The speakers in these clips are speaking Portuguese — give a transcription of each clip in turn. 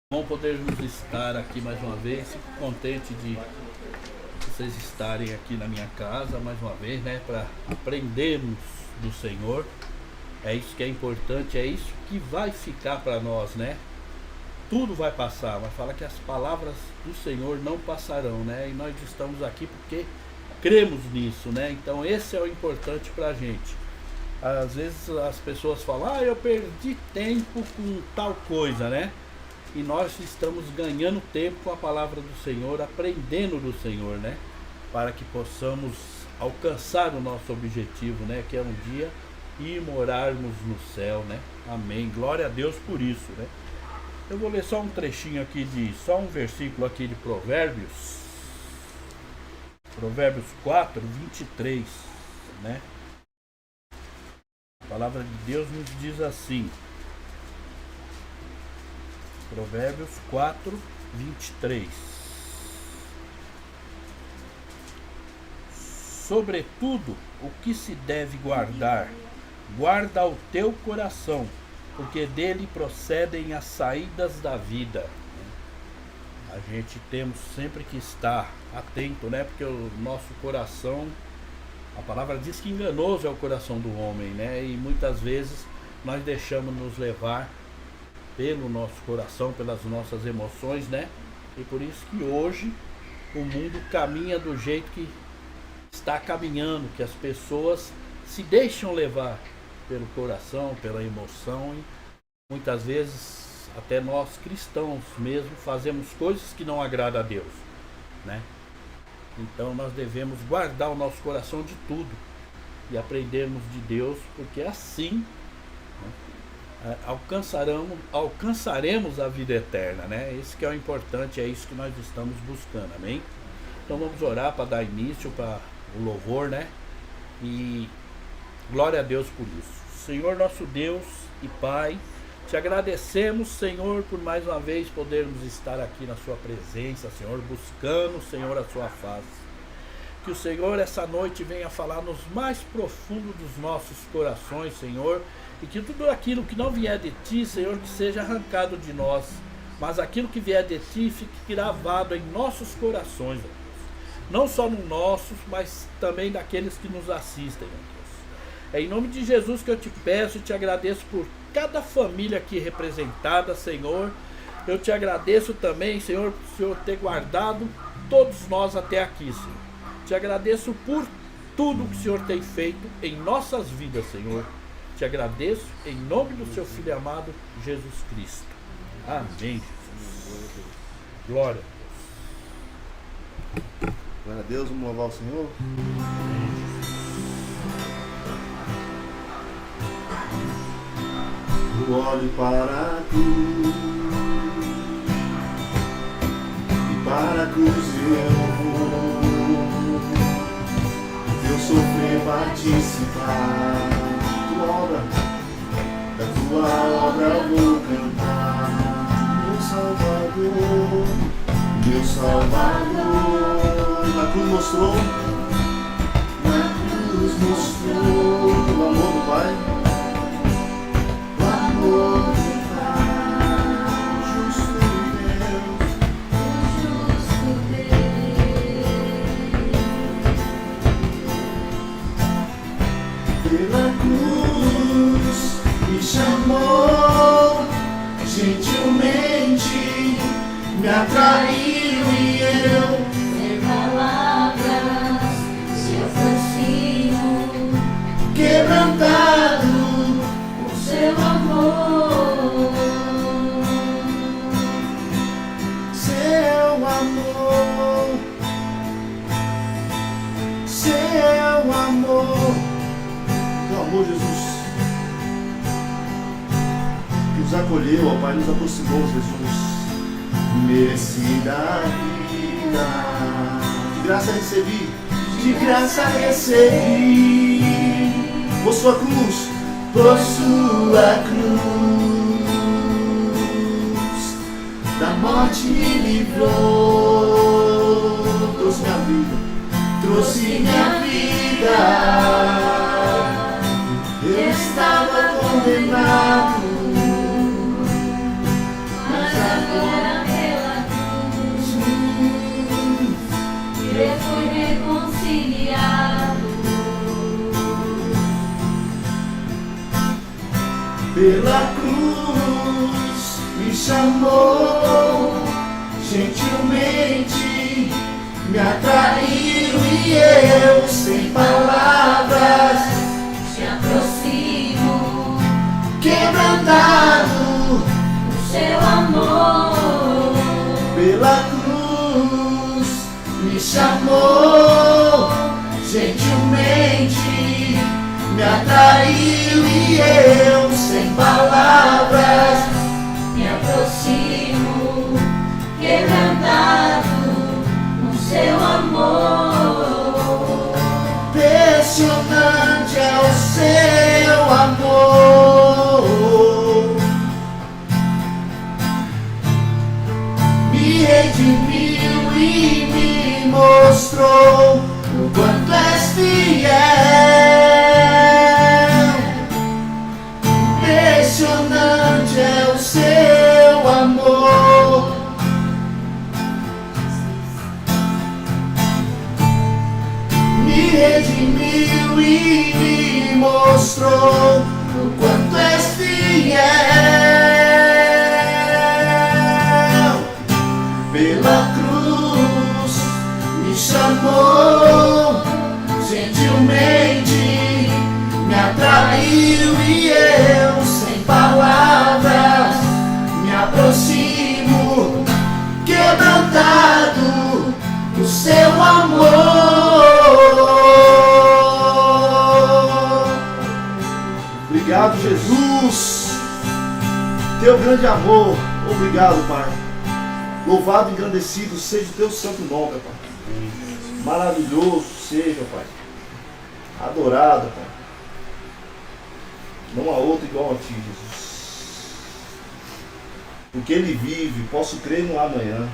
Bom podermos estar aqui mais uma vez. Fico contente de vocês estarem aqui na minha casa mais uma vez, né? Para aprendermos do Senhor. É isso que é importante, é isso que vai ficar para nós, né? Tudo vai passar, mas fala que as palavras do Senhor não passarão, né? E nós estamos aqui porque cremos nisso, né? Então esse é o importante para a gente. Às vezes as pessoas falam, eu perdi tempo com tal coisa, né? E nós estamos ganhando tempo com a palavra do Senhor, aprendendo do Senhor, né? Para que possamos alcançar o nosso objetivo, né? Que é um dia ir morarmos no céu, né? Amém. Glória a Deus por isso, né? Eu vou ler só um trechinho aqui só um versículo aqui de Provérbios. Provérbios 4, 23, né? A palavra de Deus nos diz assim. Provérbios 4, 23. Sobretudo, o que se deve guardar, guarda o teu coração, porque dele procedem as saídas da vida. A gente temos sempre que estar atento, né? Porque o nosso coração, a palavra diz que enganoso é o coração do homem, né? E muitas vezes nós deixamos nos levar pelo nosso coração, pelas nossas emoções, né? E por isso que hoje o mundo caminha do jeito que está caminhando, que as pessoas se deixam levar pelo coração, pela emoção, e muitas vezes até nós cristãos mesmo fazemos coisas que não agradam a Deus, né? Então nós devemos guardar o nosso coração de tudo e aprendermos de Deus, porque assim, né, alcançaremos a vida eterna, né? Isso que é o importante, é isso que nós estamos buscando, amém? Então vamos orar para dar início para o louvor, né? E glória a Deus por isso. Senhor nosso Deus e Pai, te agradecemos, Senhor, por mais uma vez podermos estar aqui na sua presença, Senhor, buscando, Senhor, a sua face. Que o Senhor essa noite venha falar nos mais profundos dos nossos corações, Senhor, e que tudo aquilo que não vier de Ti, Senhor, que seja arrancado de nós, mas aquilo que vier de Ti fique gravado em nossos corações, ó Deus. Não só nos nossos, mas também daqueles que nos assistem, ó Deus. É em nome de Jesus que eu te peço e te agradeço por cada família aqui representada, Senhor. Eu te agradeço também, Senhor, por o Senhor ter guardado todos nós até aqui, Senhor. Te agradeço por tudo que o Senhor tem feito em nossas vidas, Senhor. Te agradeço em nome do seu Filho amado, Jesus Cristo. Amém, Jesus. Glória a Deus. Glória a Deus, vamos louvar o Senhor. Eu olho para tu e para a cruz eu vou, teu sofrer participar. Da tua obra eu vou cantar. Meu Salvador, na cruz mostrou o amor do Pai, o amor do Pai, justo Deus, pela cruz me chamou, gentilmente me atraiu e eu, sem palavras, seu fascínio, quebrantado por seu amor, seu amor, seu amor, teu amor, Jesus, que nos acolheu, ó Pai, nos aproximou, Jesus. Merecida vida, de graça recebi, de graça recebi, por sua cruz, da morte me livrou, trouxe minha vida, eu estava condenado, mas agora pela cruz me chamou, gentilmente me atraiu e eu, sem palavras, te aproximo, quebrantado o seu amor. pela cruz me chamou, gentilmente me atraiu e eu, sem palavras, Me aproximo, quebrantado no seu amor. impressionante é o seu amor. Me redimiu e me mostrou o quanto és fiel. Impressionante é o seu amor. Me redimiu e me mostrou o quanto és fiel. Pela cruz me chamou, gentilmente me atraiu e eu, sem palavras, me aproximo, quebrantado do seu amor. Obrigado, Jesus, teu grande amor. Obrigado, Pai. Louvado e engrandecido seja o teu santo nome, Pai. Maravilhoso seja, Pai. Adorado, Pai. Não há outro igual a ti, Jesus. Porque ele vive, posso crer no amanhã.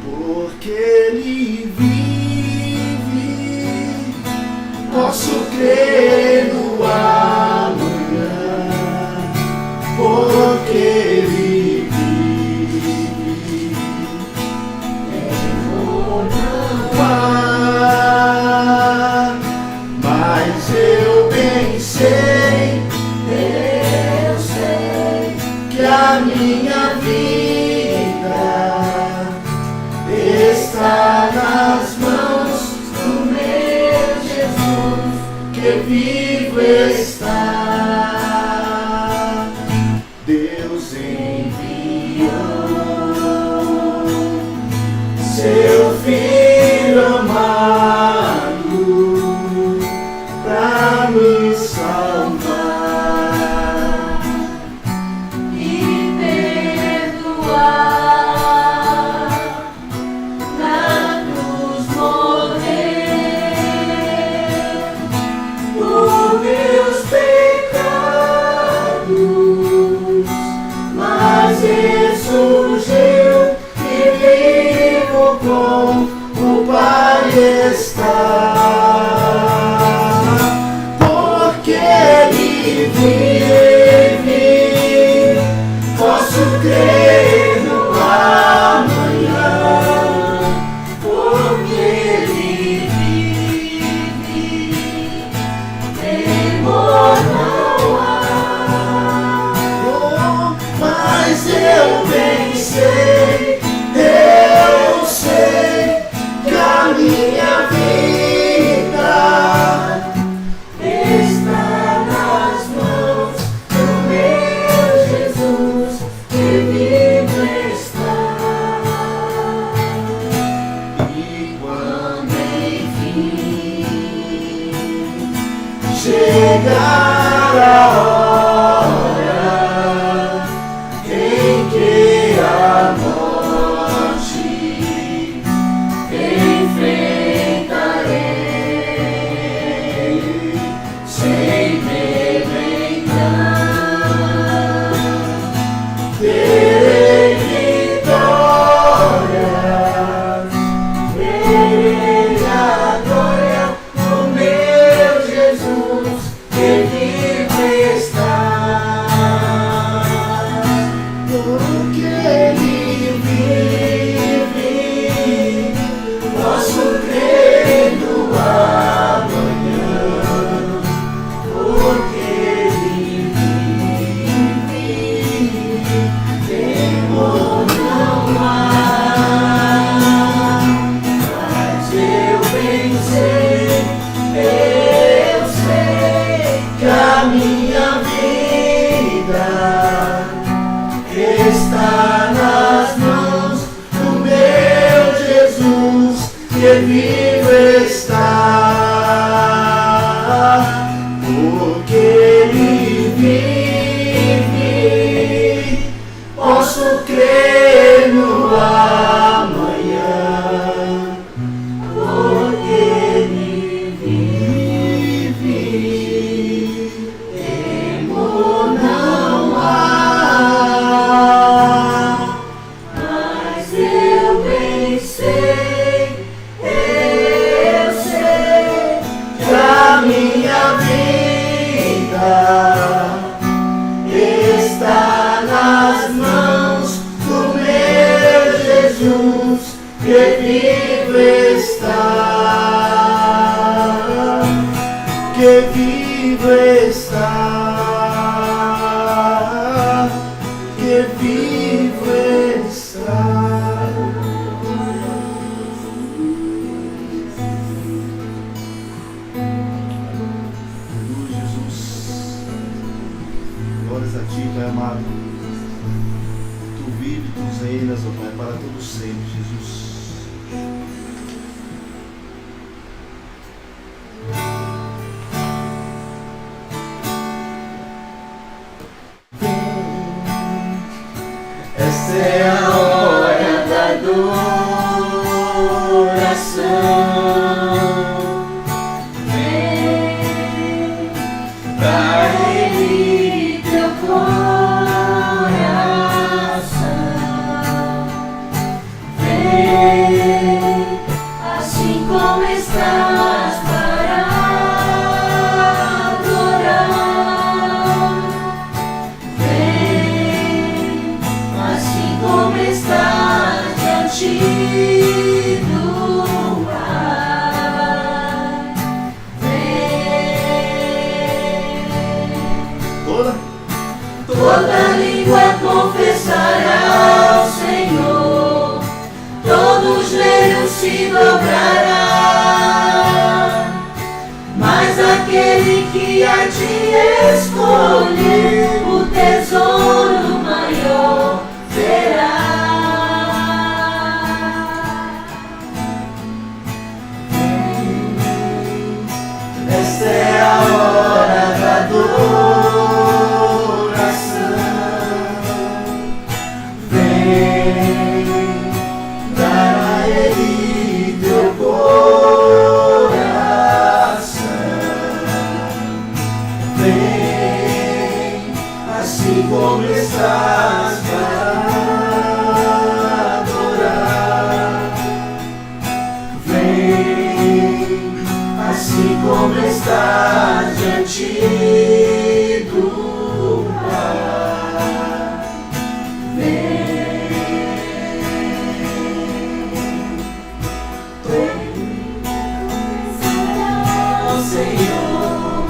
Porque ele vive, posso crer no amanhã. Porque ele vive, vou não há, mas eu bem sei, Eu sei que a minha vida está nas mãos do meu Jesus, que vivo está. Deus enviou seu Filho amado pra me salvar e Glórias a Ti, Pai amado. Tu vive, Tu reinas, ó Pai, para todo sempre, Jesus. Esta é a hora da adoração. Vem pra Ele teu coração. Vem assim como estás para adorar. Vem assim como estás diante do Pai. Vem. Toda língua confessará ao Senhor, todo joelho se dobrará. Mas aquele que há de escolher o tesouro maior terá. Esta é a hora da adoração. Vem dar a Ele teu coração. Vem assim como estás para adorar. Vem assim como estás diante do Pai. Vem, Senhor,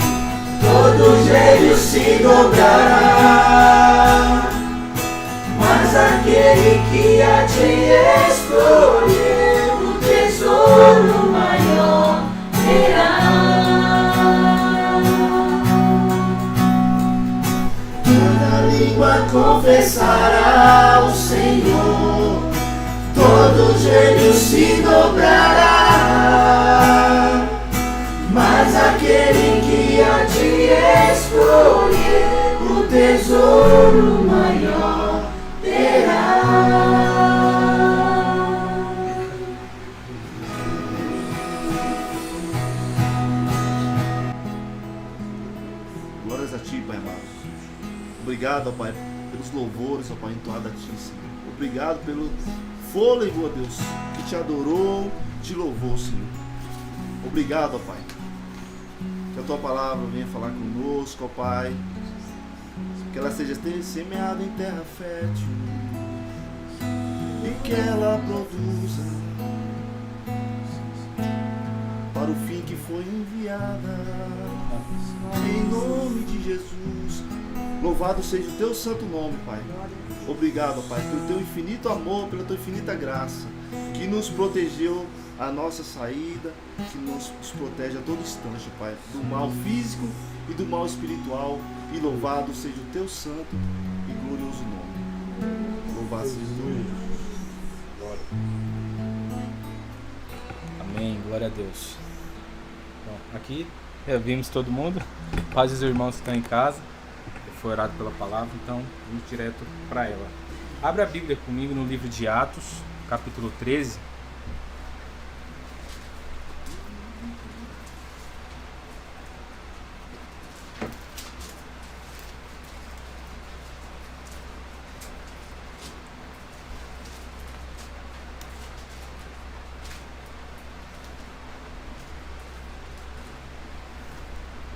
todo joelho se dobrará, mas aquele que há de escolher o tesouro maior terá. Toda língua confessará o Senhor, todo joelho se dobrará, mas aquele que há de escolher o tesouro maior terá. Glórias a Ti, Pai amado. Obrigado, ó Pai, pelos louvores, ó Pai, entoado a Ti, Senhor. Obrigado pelo fôlego, ó Deus, que Te adorou, Te louvou, Senhor. Obrigado, ó Pai. Que a Tua palavra venha falar conosco, ó Pai. Que ela seja semeada em terra fértil e que ela produza para o fim que foi enviada. Em nome de Jesus. Louvado seja o Teu santo nome, Pai. Obrigado, Pai, pelo Teu infinito amor, pela Tua infinita graça, que nos protegeu a nossa saída, que nos protege a todo instante, Pai, do mal físico e do mal espiritual. E louvado seja o Teu santo e glorioso nome. Louvado seja o Teu nome. Glória. Amém, glória a Deus. Bom, aqui vimos todo mundo, quase os irmãos que estão em casa, foi orado pela palavra, então vamos direto para ela. Abra a Bíblia comigo no livro de Atos, capítulo 13.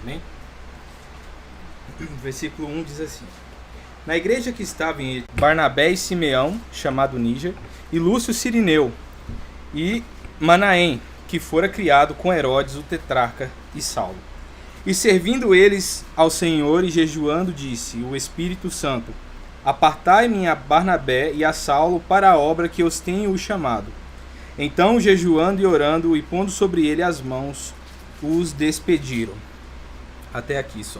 Amém? Versículo 1 diz assim: Na igreja que estava em Barnabé e Simeão, chamado Níger, e Lúcio Cirineu, e Manaém, que fora criado com Herodes o tetrarca, e Saulo. E servindo eles ao Senhor e jejuando, disse o Espírito Santo: Apartai-me a Barnabé e a Saulo para a obra que os tenho chamado. Então, jejuando e orando e pondo sobre ele as mãos, os despediram. Até aqui só.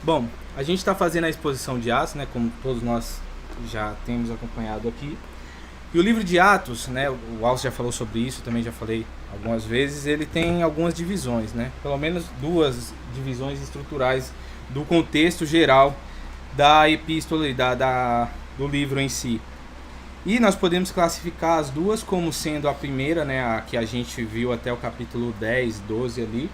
Bom, A gente está fazendo a exposição de Atos, né, como todos nós já temos acompanhado aqui. E o livro de Atos, né, o Alcio já falou sobre isso, também já falei algumas vezes, ele tem algumas divisões, né, pelo menos duas divisões estruturais do contexto geral da epístola e do livro em si. E nós podemos classificar as duas como sendo a primeira, né, a que a gente viu até o capítulo 10, 12 ali,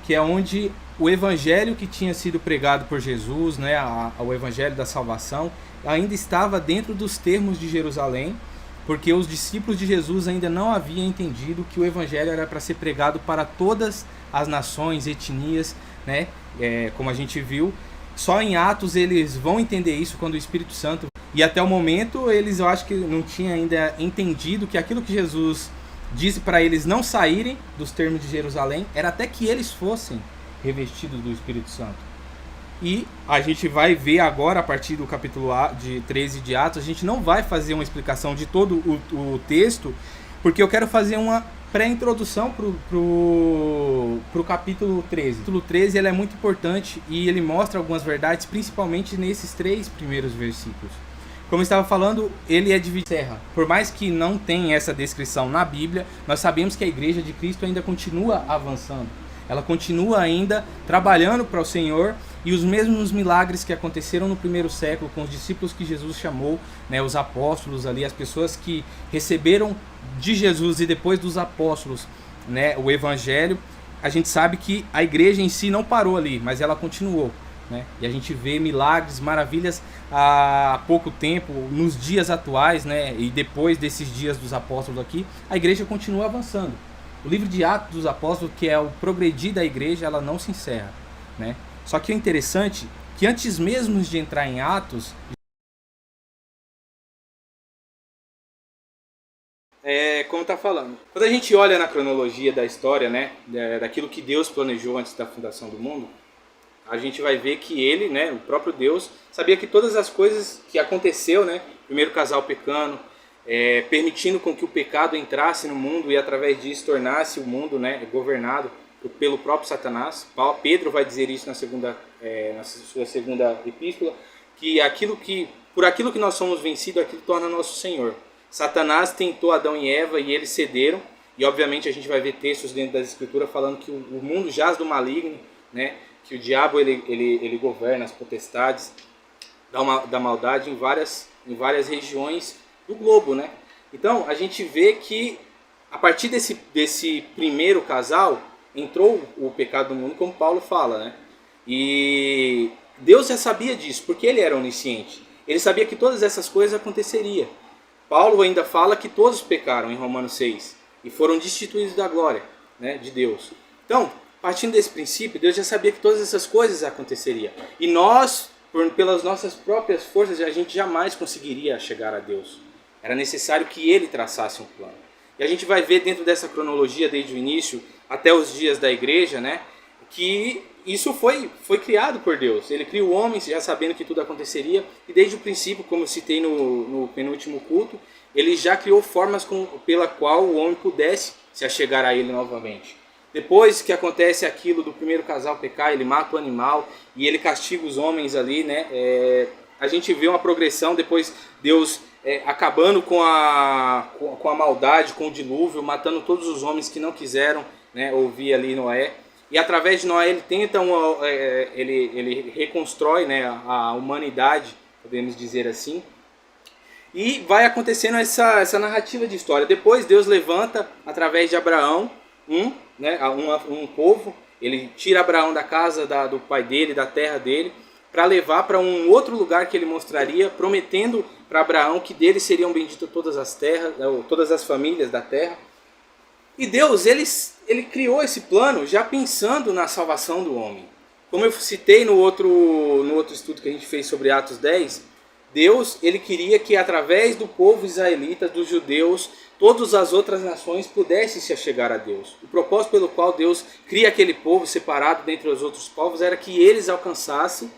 que é onde o evangelho que tinha sido pregado por Jesus, né, o evangelho da salvação, ainda estava dentro dos termos de Jerusalém, porque os discípulos de Jesus ainda não haviam entendido que o evangelho era para ser pregado para todas as nações, etnias, né, como a gente viu. Só em Atos eles vão entender isso quando o Espírito Santo... E até o momento eles, eu acho que não tinham ainda entendido que aquilo que Jesus disse para eles não saírem dos termos de Jerusalém era até que eles fossem revestidos do Espírito Santo. E a gente vai ver agora, a partir do capítulo 13 de Atos, a gente não vai fazer uma explicação de todo o texto, porque eu quero fazer uma pré-introdução pro capítulo 13. O capítulo 13 ele é muito importante e ele mostra algumas verdades, principalmente nesses 3 primeiros versículos. Como eu estava falando, ele é dividido em terra. Por mais que não tenha essa descrição na Bíblia, nós sabemos que a Igreja de Cristo ainda continua avançando. Ela continua ainda trabalhando para o Senhor, e os mesmos milagres que aconteceram no primeiro século com os discípulos que Jesus chamou, né, os apóstolos ali, as pessoas que receberam de Jesus e depois dos apóstolos, né, o Evangelho, a gente sabe que a igreja em si não parou ali, mas ela continuou. Né? E a gente vê milagres, maravilhas há pouco tempo, nos dias atuais, né? E depois desses dias dos apóstolos aqui, a igreja continua avançando. O livro de Atos dos Apóstolos, que é o progredir da igreja, ela não se encerra. Né? Só que é interessante que antes mesmo de entrar em Atos, como está falando, quando a gente olha na cronologia da história, né, daquilo que Deus planejou antes da fundação do mundo, a gente vai ver que ele, né, o próprio Deus, sabia que todas as coisas que aconteceu, né, primeiro casal pecando, permitindo com que o pecado entrasse no mundo e através disso tornasse o mundo, né, governado pelo próprio Satanás. Pedro vai dizer isso na sua segunda epístola, que por aquilo que nós somos vencidos, aquilo torna nosso Senhor. Satanás tentou Adão e Eva e eles cederam, e obviamente a gente vai ver textos dentro das escrituras falando que o mundo jaz do maligno, né, que o diabo ele governa as potestades da maldade em várias regiões do globo, né? Então a gente vê que a partir desse primeiro casal entrou o pecado no mundo, como Paulo fala, né? E Deus já sabia disso, porque ele era onisciente. Ele sabia que todas essas coisas aconteceriam. Paulo ainda fala que todos pecaram em Romanos 6 e foram destituídos da glória, né, de Deus. Então, partindo desse princípio, Deus já sabia que todas essas coisas aconteceriam. E nós, pelas nossas próprias forças, a gente jamais conseguiria chegar a Deus. Era necessário que Ele traçasse um plano. E a gente vai ver dentro dessa cronologia, desde o início até os dias da igreja, né, que isso foi criado por Deus. Ele criou o homem já sabendo que tudo aconteceria. E desde o princípio, como eu citei no penúltimo culto, Ele já criou formas pela qual o homem pudesse se achegar a Ele novamente. Depois que acontece aquilo do primeiro casal pecar, ele mata o animal e ele castiga os homens ali, né? A gente vê uma progressão, depois Deus acabando com a maldade, com o dilúvio, matando todos os homens que não quiseram, né, ouvir ali Noé. E através de Noé ele tenta, ele reconstrói, né, a humanidade, podemos dizer assim. E vai acontecendo essa narrativa de história. Depois Deus levanta, através de Abraão, um povo. Ele tira Abraão da casa do pai dele, da terra dele, para levar para um outro lugar que ele mostraria, prometendo para Abraão que dele seriam benditas todas as terras, todas as famílias da terra. E Deus, ele criou esse plano já pensando na salvação do homem. Como eu citei no outro estudo que a gente fez sobre Atos 10, Deus, ele queria que através do povo israelita, dos judeus, todas as outras nações pudessem se achegar a Deus. O propósito pelo qual Deus cria aquele povo separado dentre os outros povos era que eles alcançassem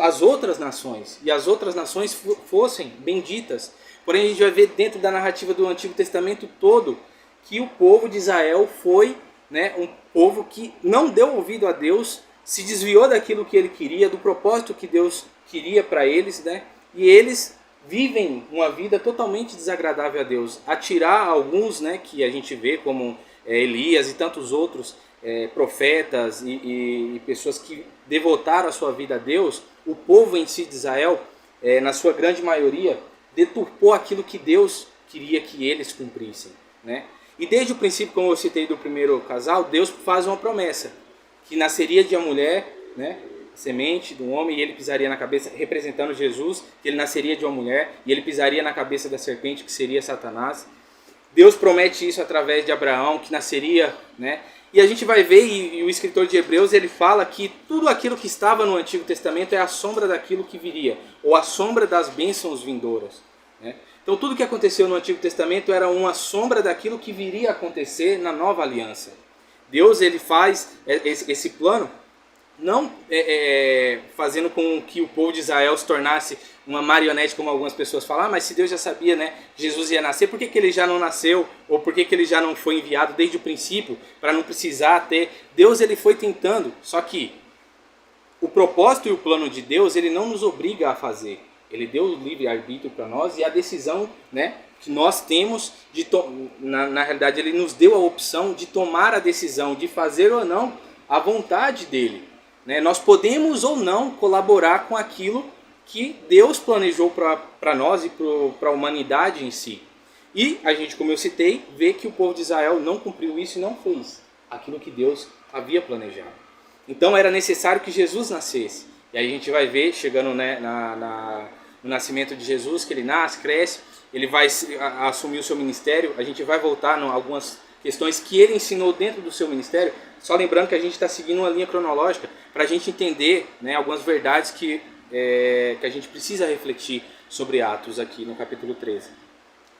as outras nações, e as outras nações fossem benditas. Porém, a gente vai ver dentro da narrativa do Antigo Testamento todo que o povo de Israel foi, né, um povo que não deu ouvido a Deus, se desviou daquilo que ele queria, do propósito que Deus queria para eles, né? E eles vivem uma vida totalmente desagradável a Deus. A tirar alguns, né, que a gente vê como Elias e tantos outros profetas e pessoas que devotaram a sua vida a Deus, o povo em si de Israel, na sua grande maioria, deturpou aquilo que Deus queria que eles cumprissem, né? E desde o princípio, como eu citei do primeiro casal, Deus faz uma promessa, que nasceria de uma mulher, né, semente do homem, e ele pisaria na cabeça, representando Jesus, que ele nasceria de uma mulher, e ele pisaria na cabeça da serpente, que seria Satanás. Deus promete isso através de Abraão, que nasceria, né? E a gente vai ver, e o escritor de Hebreus, ele fala que tudo aquilo que estava no Antigo Testamento é a sombra daquilo que viria, ou a sombra das bênçãos vindouras, né? Então tudo que aconteceu no Antigo Testamento era uma sombra daquilo que viria a acontecer na Nova Aliança. Deus, ele faz esse plano não fazendo com que o povo de Israel se tornasse uma marionete, como algumas pessoas falam, mas se Deus já sabia, né, Jesus ia nascer, por que ele já não nasceu? Ou por que ele já não foi enviado desde o princípio, para não precisar ter... Deus, ele foi tentando, só que o propósito e o plano de Deus, ele não nos obriga a fazer. Ele deu o livre-arbítrio para nós, e a decisão, né, que nós temos, na realidade ele nos deu a opção de tomar a decisão, de fazer ou não a vontade dele, né? Nós podemos ou não colaborar com aquilo que Deus planejou para nós e para a humanidade em si. E a gente, como eu citei, vê que o povo de Israel não cumpriu isso e não fez aquilo que Deus havia planejado. Então era necessário que Jesus nascesse. E aí a gente vai ver, chegando, né, no nascimento de Jesus, que ele nasce, cresce, ele vai assumir o seu ministério. A gente vai voltar em algumas questões que ele ensinou dentro do seu ministério, só lembrando que a gente está seguindo uma linha cronológica para a gente entender, né, algumas verdades que a gente precisa refletir sobre Atos aqui no capítulo 13.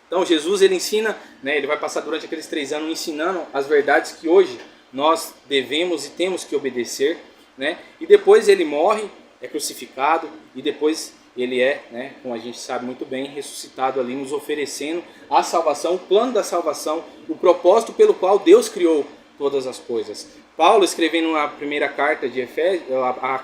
Então Jesus, ele ensina, né, ele vai passar durante aqueles 3 anos ensinando as verdades que hoje nós devemos e temos que obedecer, né? E depois ele morre, é crucificado, e depois ele né, como a gente sabe muito bem, ressuscitado ali, nos oferecendo a salvação, o plano da salvação, o propósito pelo qual Deus criou todas as coisas. Paulo, escrevendo na primeira carta de Efésios,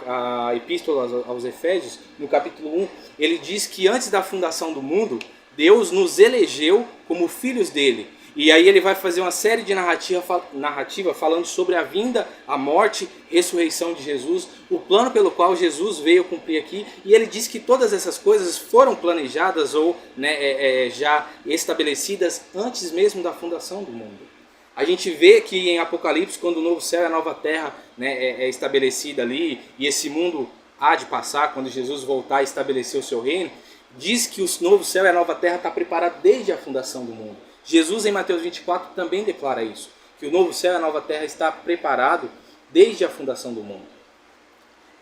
a epístola aos Efésios, no capítulo 1, ele diz que antes da fundação do mundo, Deus nos elegeu como filhos dele. E aí ele vai fazer uma série de narrativa falando sobre a vinda, a morte, ressurreição de Jesus, o plano pelo qual Jesus veio cumprir aqui. E ele diz que todas essas coisas foram planejadas ou, né, já estabelecidas antes mesmo da fundação do mundo. A gente vê que em Apocalipse, quando o novo céu e a nova terra, né, é estabelecida ali, e esse mundo há de passar, quando Jesus voltar a estabelecer o seu reino, diz que o novo céu e a nova terra está preparado desde a fundação do mundo. Jesus, em Mateus 24, também declara isso, que o novo céu e a nova terra está preparado desde a fundação do mundo.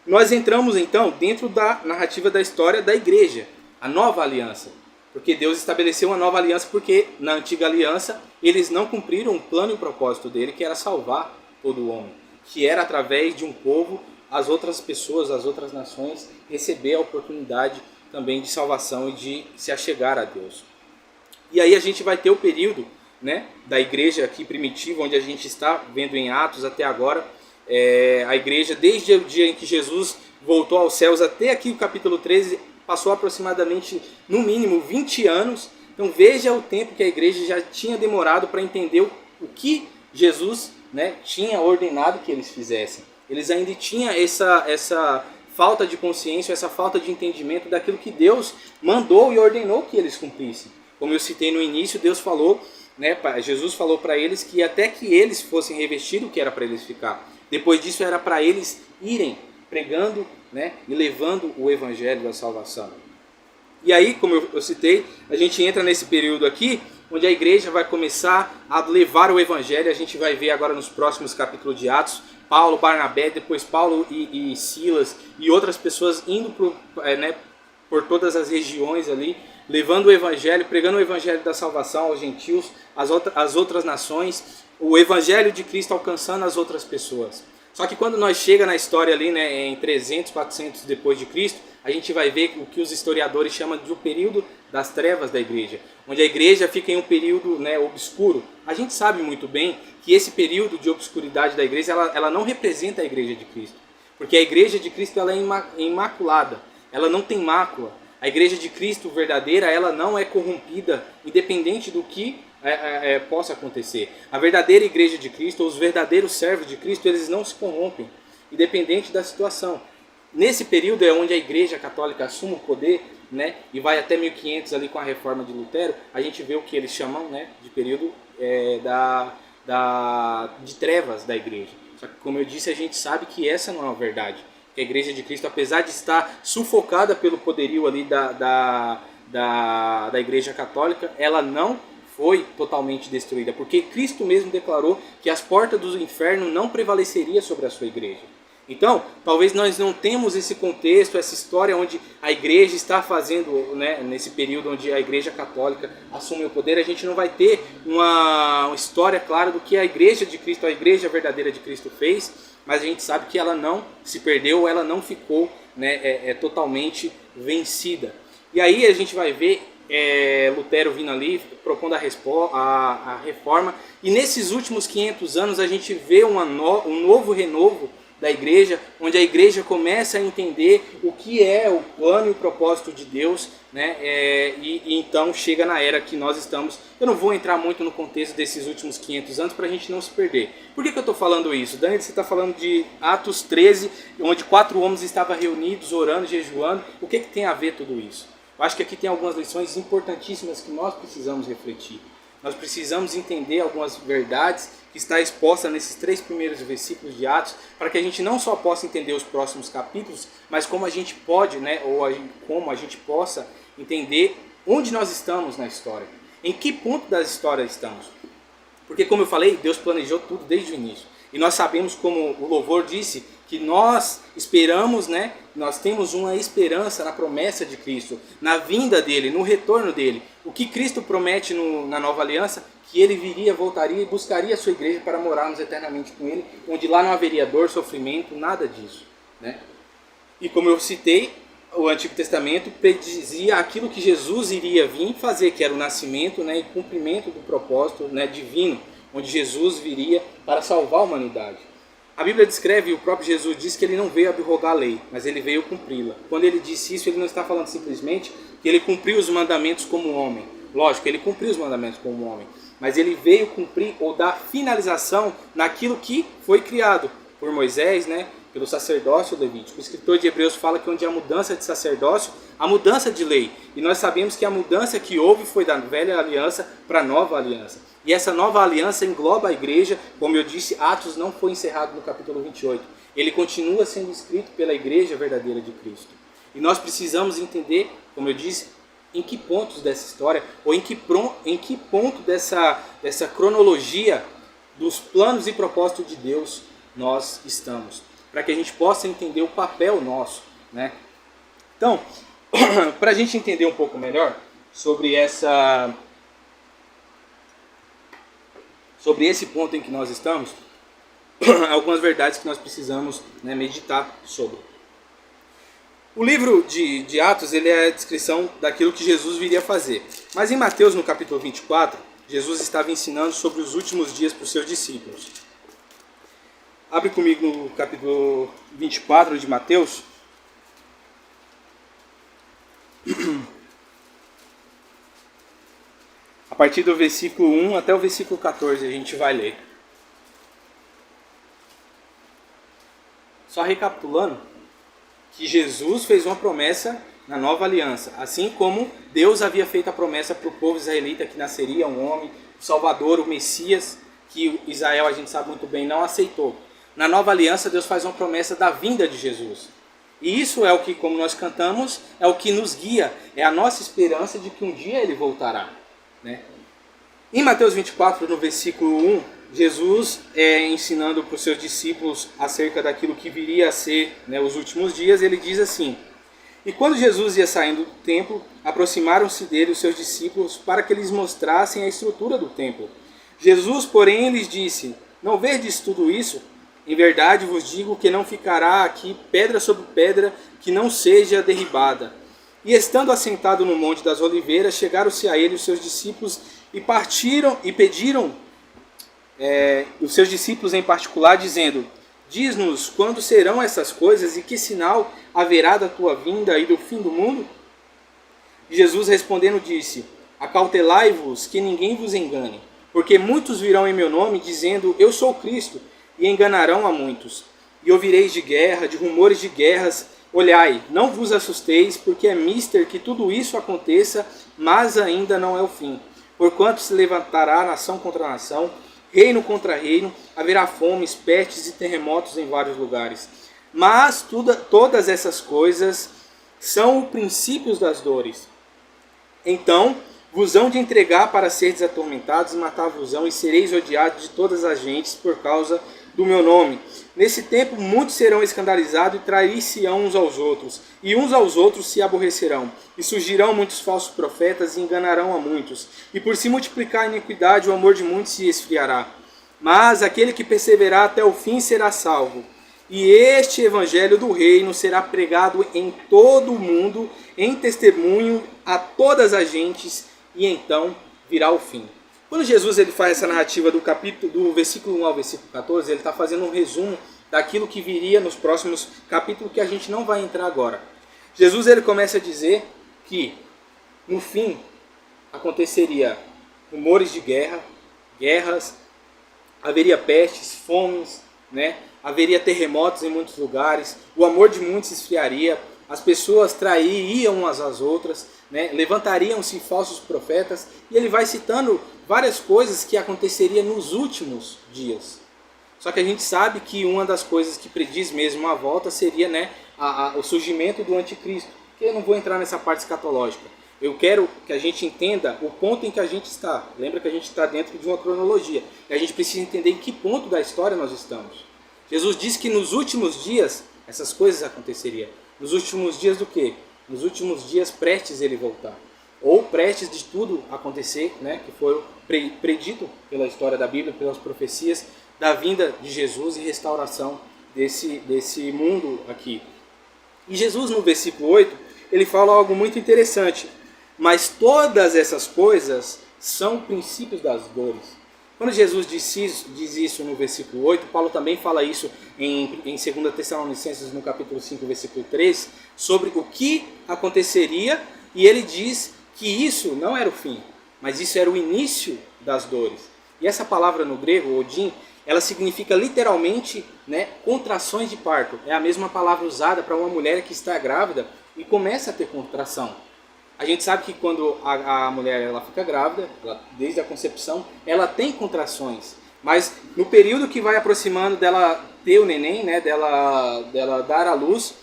Nós entramos, então, dentro da narrativa da história da igreja, a nova aliança. Porque Deus estabeleceu uma nova aliança, porque na antiga aliança eles não cumpriram o plano e o propósito dele, que era salvar todo o homem. Que era através de um povo, as outras pessoas, as outras nações, receber a oportunidade também de salvação e de se achegar a Deus. E aí a gente vai ter o período, né, da igreja aqui primitiva, onde a gente está vendo em Atos até agora, a igreja, desde o dia em que Jesus voltou aos céus até aqui o capítulo 13, passou aproximadamente, no mínimo, 20 anos. Então veja o tempo que a igreja já tinha demorado para entender o que Jesus, né, tinha ordenado que eles fizessem. Eles ainda tinham essa falta de consciência, essa falta de entendimento daquilo que Deus mandou e ordenou que eles cumprissem. Como eu citei no início, Deus falou, né, Jesus falou para eles que até que eles fossem revestidos, o que era para eles ficar. Depois disso era para eles irem pregando, né, e levando o evangelho da salvação. E aí, como eu citei, a gente entra nesse período aqui, onde a igreja vai começar a levar o evangelho. A gente vai ver agora nos próximos capítulos de Atos, Paulo, Barnabé, depois Paulo e Silas e outras pessoas indo por todas as regiões ali, levando o evangelho, pregando o evangelho da salvação aos gentios, às outras nações, o evangelho de Cristo alcançando as outras pessoas. Só que quando nós chega na história ali, né, em 300, 400 depois de Cristo, a gente vai ver o que os historiadores chamam de o período das trevas da igreja, onde a igreja fica em um período, né, obscuro. A gente sabe muito bem que esse período de obscuridade da igreja, ela não representa a igreja de Cristo. Porque a igreja de Cristo ela é imaculada, ela não tem mácula. A igreja de Cristo verdadeira, ela não é corrompida, independente do que possa acontecer. A verdadeira igreja de Cristo, ou os verdadeiros servos de Cristo, eles não se corrompem, independente da situação. Nesse período é onde a igreja católica assume o poder, né, e vai até 1500 ali com a reforma de Lutero, a gente vê o que eles chamam, né, de período de trevas da igreja. Só que, como eu disse, a gente sabe que essa não é a verdade. Que a igreja de Cristo, apesar de estar sufocada pelo poderio ali da igreja católica, ela não foi totalmente destruída, porque Cristo mesmo declarou que as portas do inferno não prevaleceriam sobre a sua igreja. Então, talvez nós não temos esse contexto, essa história onde a igreja está fazendo, né, nesse período onde a igreja católica assume o poder, a gente não vai ter uma história clara do que a igreja de Cristo, a igreja verdadeira de Cristo fez, mas a gente sabe que ela não se perdeu, ela não ficou, né, totalmente vencida. E aí a gente vai ver Lutero vindo ali, propondo a reforma, e nesses últimos 500 anos a gente vê um novo renovo da igreja, onde a igreja começa a entender o que é o plano e o propósito de Deus, né? E então chega na era que nós estamos. Eu não vou entrar muito no contexto desses últimos 500 anos para a gente não se perder. Por que eu estou falando isso? Daniel, você está falando de Atos 13, onde 4 homens estavam reunidos, orando, jejuando. O que tem a ver tudo isso? Eu acho que aqui tem algumas lições importantíssimas que nós precisamos refletir. Nós precisamos entender algumas verdades que está exposta nesses 3 primeiros versículos de Atos, para que a gente não só possa entender os próximos capítulos, mas como a gente pode, né, como a gente possa entender onde nós estamos na história, em que ponto da história estamos. Porque, como eu falei, Deus planejou tudo desde o início. E nós sabemos, como o louvor disse, que nós esperamos, né, nós temos uma esperança na promessa de Cristo, na vinda dele, no retorno dele. O que Cristo promete na nova aliança, que ele viria, voltaria e buscaria a sua igreja para morarmos eternamente com ele, onde lá não haveria dor, sofrimento, nada disso, né? E como eu citei, o Antigo Testamento predizia aquilo que Jesus iria vir fazer, que era o nascimento, né, e cumprimento do propósito, né, divino, onde Jesus viria para salvar a humanidade. A Bíblia descreve, e o próprio Jesus diz que ele não veio abrogar a lei, mas ele veio cumpri-la. Quando ele disse isso, ele não está falando simplesmente que ele cumpriu os mandamentos como homem. Lógico, ele cumpriu os mandamentos como homem, mas ele veio cumprir ou dar finalização naquilo que foi criado por Moisés, né, pelo sacerdócio levítico. O escritor de Hebreus fala que onde há mudança de sacerdócio, há mudança de lei. E nós sabemos que a mudança que houve foi da velha aliança para a nova aliança. E essa nova aliança engloba a igreja, como eu disse, Atos não foi encerrado no capítulo 28. Ele continua sendo escrito pela igreja verdadeira de Cristo. E nós precisamos entender, como eu disse, em que pontos dessa história, ou em que ponto dessa cronologia dos planos e propósitos de Deus nós estamos, para que a gente possa entender o papel nosso, né? Então, para a gente entender um pouco melhor sobre esse ponto em que nós estamos, algumas verdades que nós precisamos, né, meditar sobre. O livro de Atos, ele é a descrição daquilo que Jesus viria fazer. Mas em Mateus, no capítulo 24, Jesus estava ensinando sobre os últimos dias para os seus discípulos. Abre comigo no capítulo 24 de Mateus. A partir do versículo 1 até o versículo 14 a gente vai ler. Só recapitulando, que Jesus fez uma promessa na nova aliança, assim como Deus havia feito a promessa para o povo israelita que nasceria um homem, o Salvador, o Messias, que Israel, a gente sabe muito bem, não aceitou. Na nova aliança, Deus faz uma promessa da vinda de Jesus. E isso é o que, como nós cantamos, é o que nos guia, é a nossa esperança de que um dia ele voltará, né? Em Mateus 24, no versículo 1, Jesus ensinando para os seus discípulos acerca daquilo que viria a ser, né, os últimos dias, ele diz assim: E quando Jesus ia saindo do templo, aproximaram-se dele os seus discípulos para que lhes mostrassem a estrutura do templo. Jesus, porém, lhes disse: Não vedes tudo isso? Em verdade vos digo que não ficará aqui pedra sobre pedra que não seja derribada. E estando assentado no Monte das Oliveiras, chegaram-se a ele os seus discípulos e partiram e pediram os seus discípulos em particular, dizendo: Diz-nos quando serão essas coisas e que sinal haverá da tua vinda e do fim do mundo? Jesus respondendo disse: acautelai-vos que ninguém vos engane, porque muitos virão em meu nome dizendo eu sou Cristo, e enganarão a muitos. E ouvireis de guerra, de rumores de guerras. Olhai, não vos assusteis, porque é mister que tudo isso aconteça, mas ainda não é o fim. Porquanto se levantará nação contra nação, reino contra reino, haverá fomes, pestes e terremotos em vários lugares. Mas todas essas coisas são os princípios das dores. Então vos hão de entregar para seres atormentados, e matar-vos-ão, e sereis odiados de todas as gentes por causa do meu nome. Nesse tempo muitos serão escandalizados e trair-se-ão uns aos outros, e uns aos outros se aborrecerão. E surgirão muitos falsos profetas e enganarão a muitos. E por se multiplicar a iniquidade, o amor de muitos se esfriará. Mas aquele que perseverar até o fim será salvo. E este evangelho do reino será pregado em todo o mundo, em testemunho a todas as gentes, e então virá o fim. Quando Jesus ele faz essa narrativa do versículo 1 ao versículo 14, ele está fazendo um resumo daquilo que viria nos próximos capítulos que a gente não vai entrar agora. Jesus ele começa a dizer que no fim aconteceria rumores de guerra, guerras, haveria pestes, fomes, né? Haveria terremotos em muitos lugares, o amor de muitos se esfriaria, as pessoas trairiam umas às outras, né? Levantariam-se falsos profetas, e ele vai citando várias coisas que aconteceriam nos últimos dias. Só que a gente sabe que uma das coisas que prediz mesmo a volta seria, né, o surgimento do anticristo, que eu não vou entrar nessa parte escatológica. Eu quero que a gente entenda o ponto em que a gente está. Lembra que a gente está dentro de uma cronologia, e a gente precisa entender em que ponto da história nós estamos. Jesus disse que nos últimos dias essas coisas aconteceriam. Nos últimos dias do quê? Nos últimos dias prestes ele voltar. Ou prestes de tudo acontecer, né? Que foi predito pela história da Bíblia, pelas profecias, da vinda de Jesus e restauração desse mundo aqui. E Jesus no versículo 8, ele fala algo muito interessante. Mas todas essas coisas são princípios das dores. Quando Jesus diz isso no versículo 8, Paulo também fala isso em 2 Tessalonicenses, no capítulo 5, versículo 3, sobre o que aconteceria, e ele diz que isso não era o fim, mas isso era o início das dores. E essa palavra no grego, odin, ela significa literalmente, né, contrações de parto. É a mesma palavra usada para uma mulher que está grávida e começa a ter contração. A gente sabe que quando a mulher ela fica grávida, desde a concepção, ela tem contrações. Mas no período que vai aproximando dela ter o neném, né, dela dar à luz,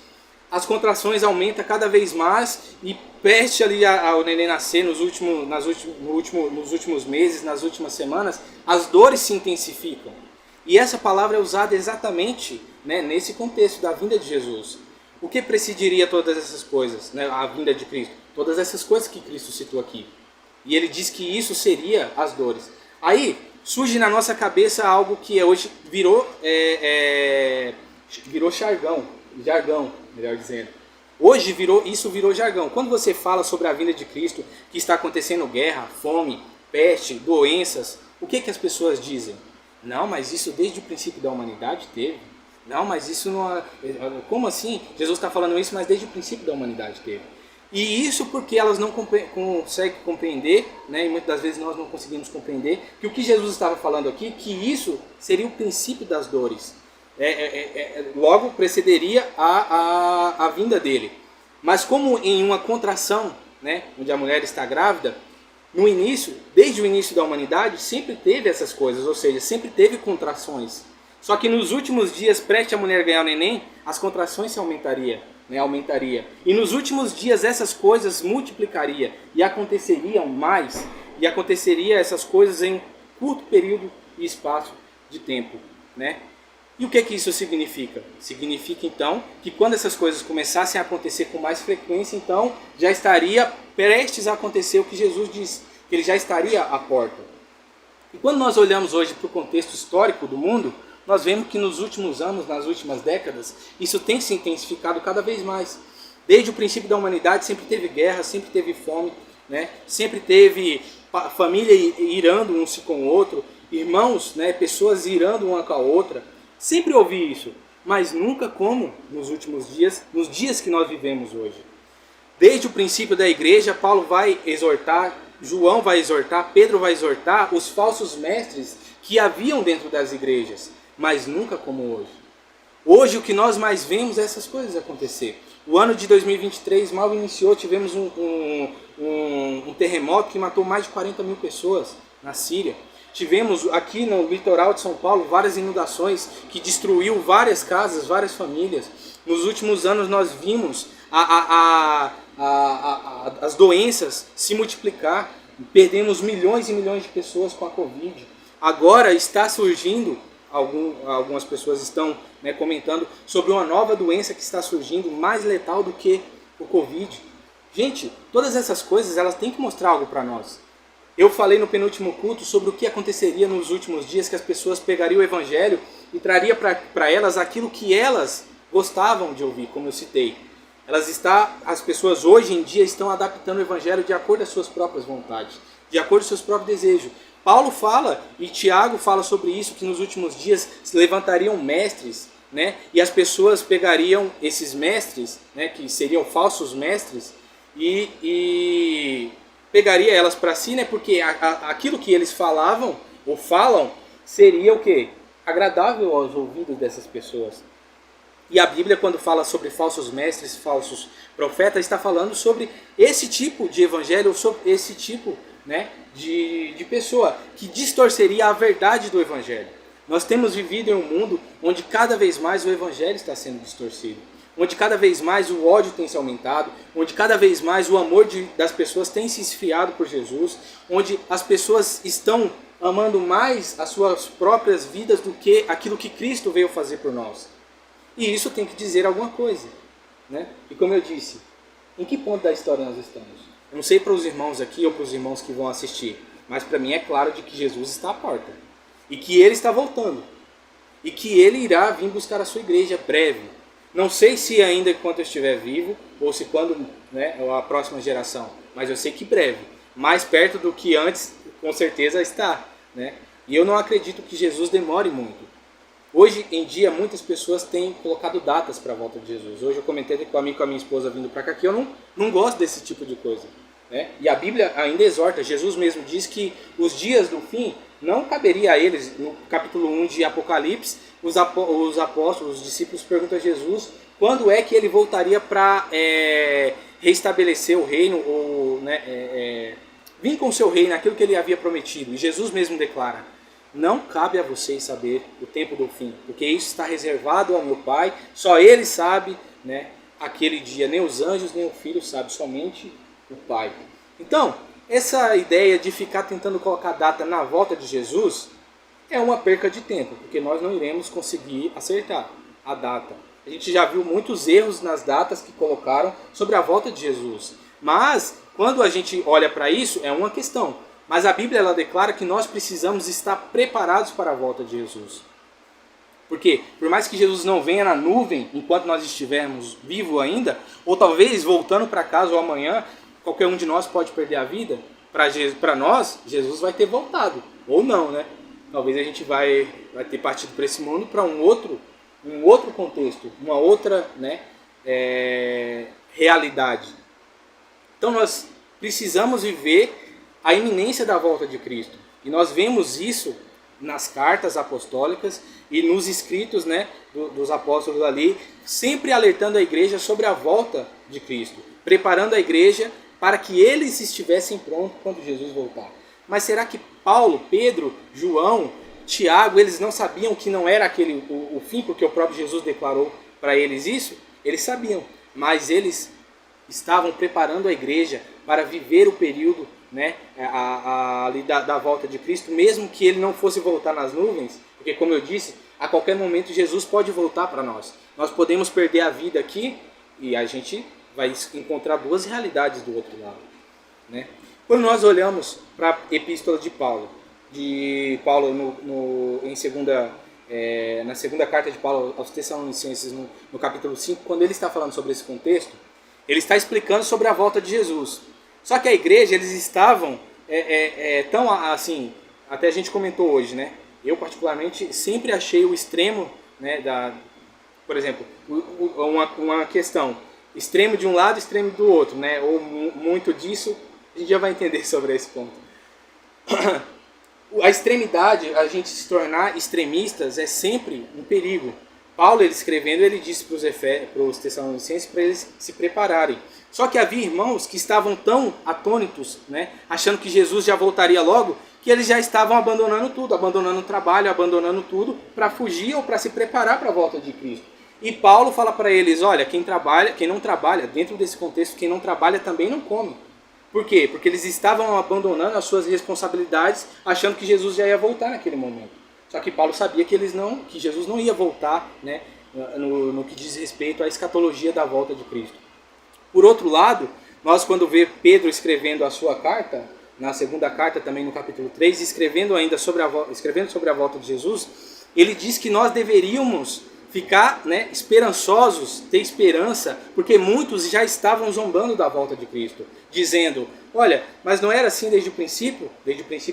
as contrações aumentam cada vez mais e perde ali o neném nascer nos últimos meses, nas últimas semanas, as dores se intensificam. E essa palavra é usada exatamente, né, nesse contexto da vinda de Jesus. O que precediria todas essas coisas, né, a vinda de Cristo? Todas essas coisas que Cristo citou aqui. E ele diz que isso seria as dores. Aí surge na nossa cabeça algo que hoje virou jargão, melhor dizendo. Hoje isso virou jargão. Quando você fala sobre a vinda de Cristo, que está acontecendo guerra, fome, peste, doenças, o que as pessoas dizem? Não, mas isso desde o princípio da humanidade teve. Não, mas isso não... Como assim? Jesus está falando isso, mas desde o princípio da humanidade teve. E isso porque elas não conseguem compreender, né, e muitas das vezes nós não conseguimos compreender, que o que Jesus estava falando aqui, que isso seria o princípio das dores. Logo precederia a vinda dele. Mas como em uma contração, né, onde a mulher está grávida, no início, desde o início da humanidade, sempre teve essas coisas, ou seja, sempre teve contrações. Só que nos últimos dias, prestes a mulher ganhar o neném, as contrações se aumentaria. E nos últimos dias essas coisas multiplicariam e aconteceriam mais. E aconteceria essas coisas em um curto período e espaço de tempo, né? E o que isso significa? Significa então que quando essas coisas começassem a acontecer com mais frequência, então já estaria prestes a acontecer o que Jesus disse, que ele já estaria à porta. E quando nós olhamos hoje para o contexto histórico do mundo, nós vemos que nos últimos anos, nas últimas décadas, isso tem se intensificado cada vez mais. Desde o princípio da humanidade sempre teve guerra, sempre teve fome, né? Sempre teve família irando um com o outro, irmãos, né? Pessoas irando uma com a outra. Sempre ouvi isso, mas nunca como nos últimos dias, nos dias que nós vivemos hoje. Desde o princípio da igreja, Paulo vai exortar, João vai exortar, Pedro vai exortar os falsos mestres que haviam dentro das igrejas, mas nunca como hoje. Hoje o que nós mais vemos é essas coisas acontecer. O ano de 2023 mal iniciou, tivemos um terremoto que matou mais de 40 mil pessoas na Síria. Tivemos aqui no litoral de São Paulo várias inundações que destruiu várias casas, várias famílias. Nos últimos anos nós vimos as doenças se multiplicar. Perdemos milhões e milhões de pessoas com a Covid. Agora está surgindo, algumas pessoas estão comentando sobre uma nova doença que está surgindo, mais letal do que o Covid. Gente, todas essas coisas elas têm que mostrar algo para nós. Eu falei no penúltimo culto sobre o que aconteceria nos últimos dias, que as pessoas pegariam o evangelho e traria para elas aquilo que elas gostavam de ouvir, como eu citei. As pessoas hoje em dia estão adaptando o evangelho de acordo às suas próprias vontades, de acordo aos seus próprios desejos. Paulo fala, e Tiago fala sobre isso, que nos últimos dias se levantariam mestres, e as pessoas pegariam esses mestres, que seriam falsos mestres, e pegaria elas para si, porque aquilo que eles falavam ou falam seria o quê? Agradável aos ouvidos dessas pessoas. E a Bíblia, quando fala sobre falsos mestres, falsos profetas, está falando sobre esse tipo de evangelho, sobre esse tipo de pessoa que distorceria a verdade do evangelho. Nós temos vivido em um mundo onde cada vez mais o evangelho está sendo distorcido, onde cada vez mais o ódio tem se aumentado, onde cada vez mais o amor das pessoas tem se esfriado por Jesus, onde as pessoas estão amando mais as suas próprias vidas do que aquilo que Cristo veio fazer por nós. E isso tem que dizer alguma coisa. E como eu disse, em que ponto da história nós estamos? Eu não sei para os irmãos aqui ou para os irmãos que vão assistir, mas para mim é claro de que Jesus está à porta. E que Ele está voltando. E que Ele irá vir buscar a sua igreja breve. Não sei se ainda enquanto eu estiver vivo, ou se quando a próxima geração. Mas eu sei que breve. Mais perto do que antes, com certeza está. E eu não acredito que Jesus demore muito. Hoje em dia, muitas pessoas têm colocado datas para a volta de Jesus. Hoje eu comentei com a minha esposa vindo para cá que eu não gosto desse tipo de coisa. E a Bíblia ainda exorta, Jesus mesmo diz que os dias do fim não caberia a eles. No capítulo 1 de Apocalipse, os apóstolos, os discípulos perguntam a Jesus quando é que ele voltaria para restabelecer o reino, ou vir com o seu reino, aquilo que ele havia prometido. E Jesus mesmo declara: não cabe a vocês saber o tempo do fim, porque isso está reservado ao meu Pai, só Ele sabe aquele dia, nem os anjos, nem o Filho sabe, somente o Pai. Então, essa ideia de ficar tentando colocar data na volta de Jesus é uma perca de tempo, porque nós não iremos conseguir acertar a data. A gente já viu muitos erros nas datas que colocaram sobre a volta de Jesus, mas quando a gente olha para isso, é uma questão. Mas a Bíblia ela declara que nós precisamos estar preparados para a volta de Jesus. Porque, por mais que Jesus não venha na nuvem enquanto nós estivermos vivos ainda, ou talvez voltando para casa ou amanhã, qualquer um de nós pode perder a vida, para nós, Jesus vai ter voltado. Ou não, Talvez a gente vai ter partido para esse mundo para um outro contexto, uma outra realidade. Então nós precisamos viver a iminência da volta de Cristo. E nós vemos isso nas cartas apostólicas e nos escritos dos apóstolos ali, sempre alertando a igreja sobre a volta de Cristo, preparando a igreja para que eles estivessem prontos quando Jesus voltar. Mas será que Paulo, Pedro, João, Tiago, eles não sabiam que não era aquele o fim, porque o próprio Jesus declarou para eles isso? Eles sabiam, mas eles estavam preparando a igreja para viver o período ali da volta de Cristo, mesmo que ele não fosse voltar nas nuvens, porque como eu disse, a qualquer momento Jesus pode voltar para nós. Nós podemos perder a vida aqui e a gente vai encontrar duas realidades do outro lado. Quando nós olhamos para a epístola de Paulo na segunda carta de Paulo aos Tessalonicenses, no capítulo 5, quando ele está falando sobre esse contexto, ele está explicando sobre a volta de Jesus. Só que a igreja, eles estavam tão assim, até a gente comentou hoje, Eu particularmente sempre achei o extremo né, por exemplo, uma questão, extremo de um lado, extremo do outro, né, ou muito disso, a gente já vai entender sobre esse ponto. A extremidade, a gente se tornar extremistas é sempre um perigo. Paulo, ele escrevendo, ele disse para os Tessalonicenses para eles se prepararem. Só que havia irmãos que estavam tão atônitos, né, achando que Jesus já voltaria logo, que eles já estavam abandonando tudo, abandonando o trabalho, abandonando tudo para fugir ou para se preparar para a volta de Cristo. E Paulo fala para eles, olha, quem não trabalha, dentro desse contexto, quem não trabalha também não come. Por quê? Porque eles estavam abandonando as suas responsabilidades, achando que Jesus já ia voltar naquele momento. Só que Paulo sabia que Jesus não ia voltar, né, no que diz respeito à escatologia da volta de Cristo. Por outro lado, nós quando vê Pedro escrevendo a sua carta, na segunda carta também no capítulo 3, escrevendo sobre a volta de Jesus, ele diz que nós deveríamos ficar, né, esperançosos, ter esperança, porque muitos já estavam zombando da volta de Cristo, dizendo, olha, mas não era assim desde o princípio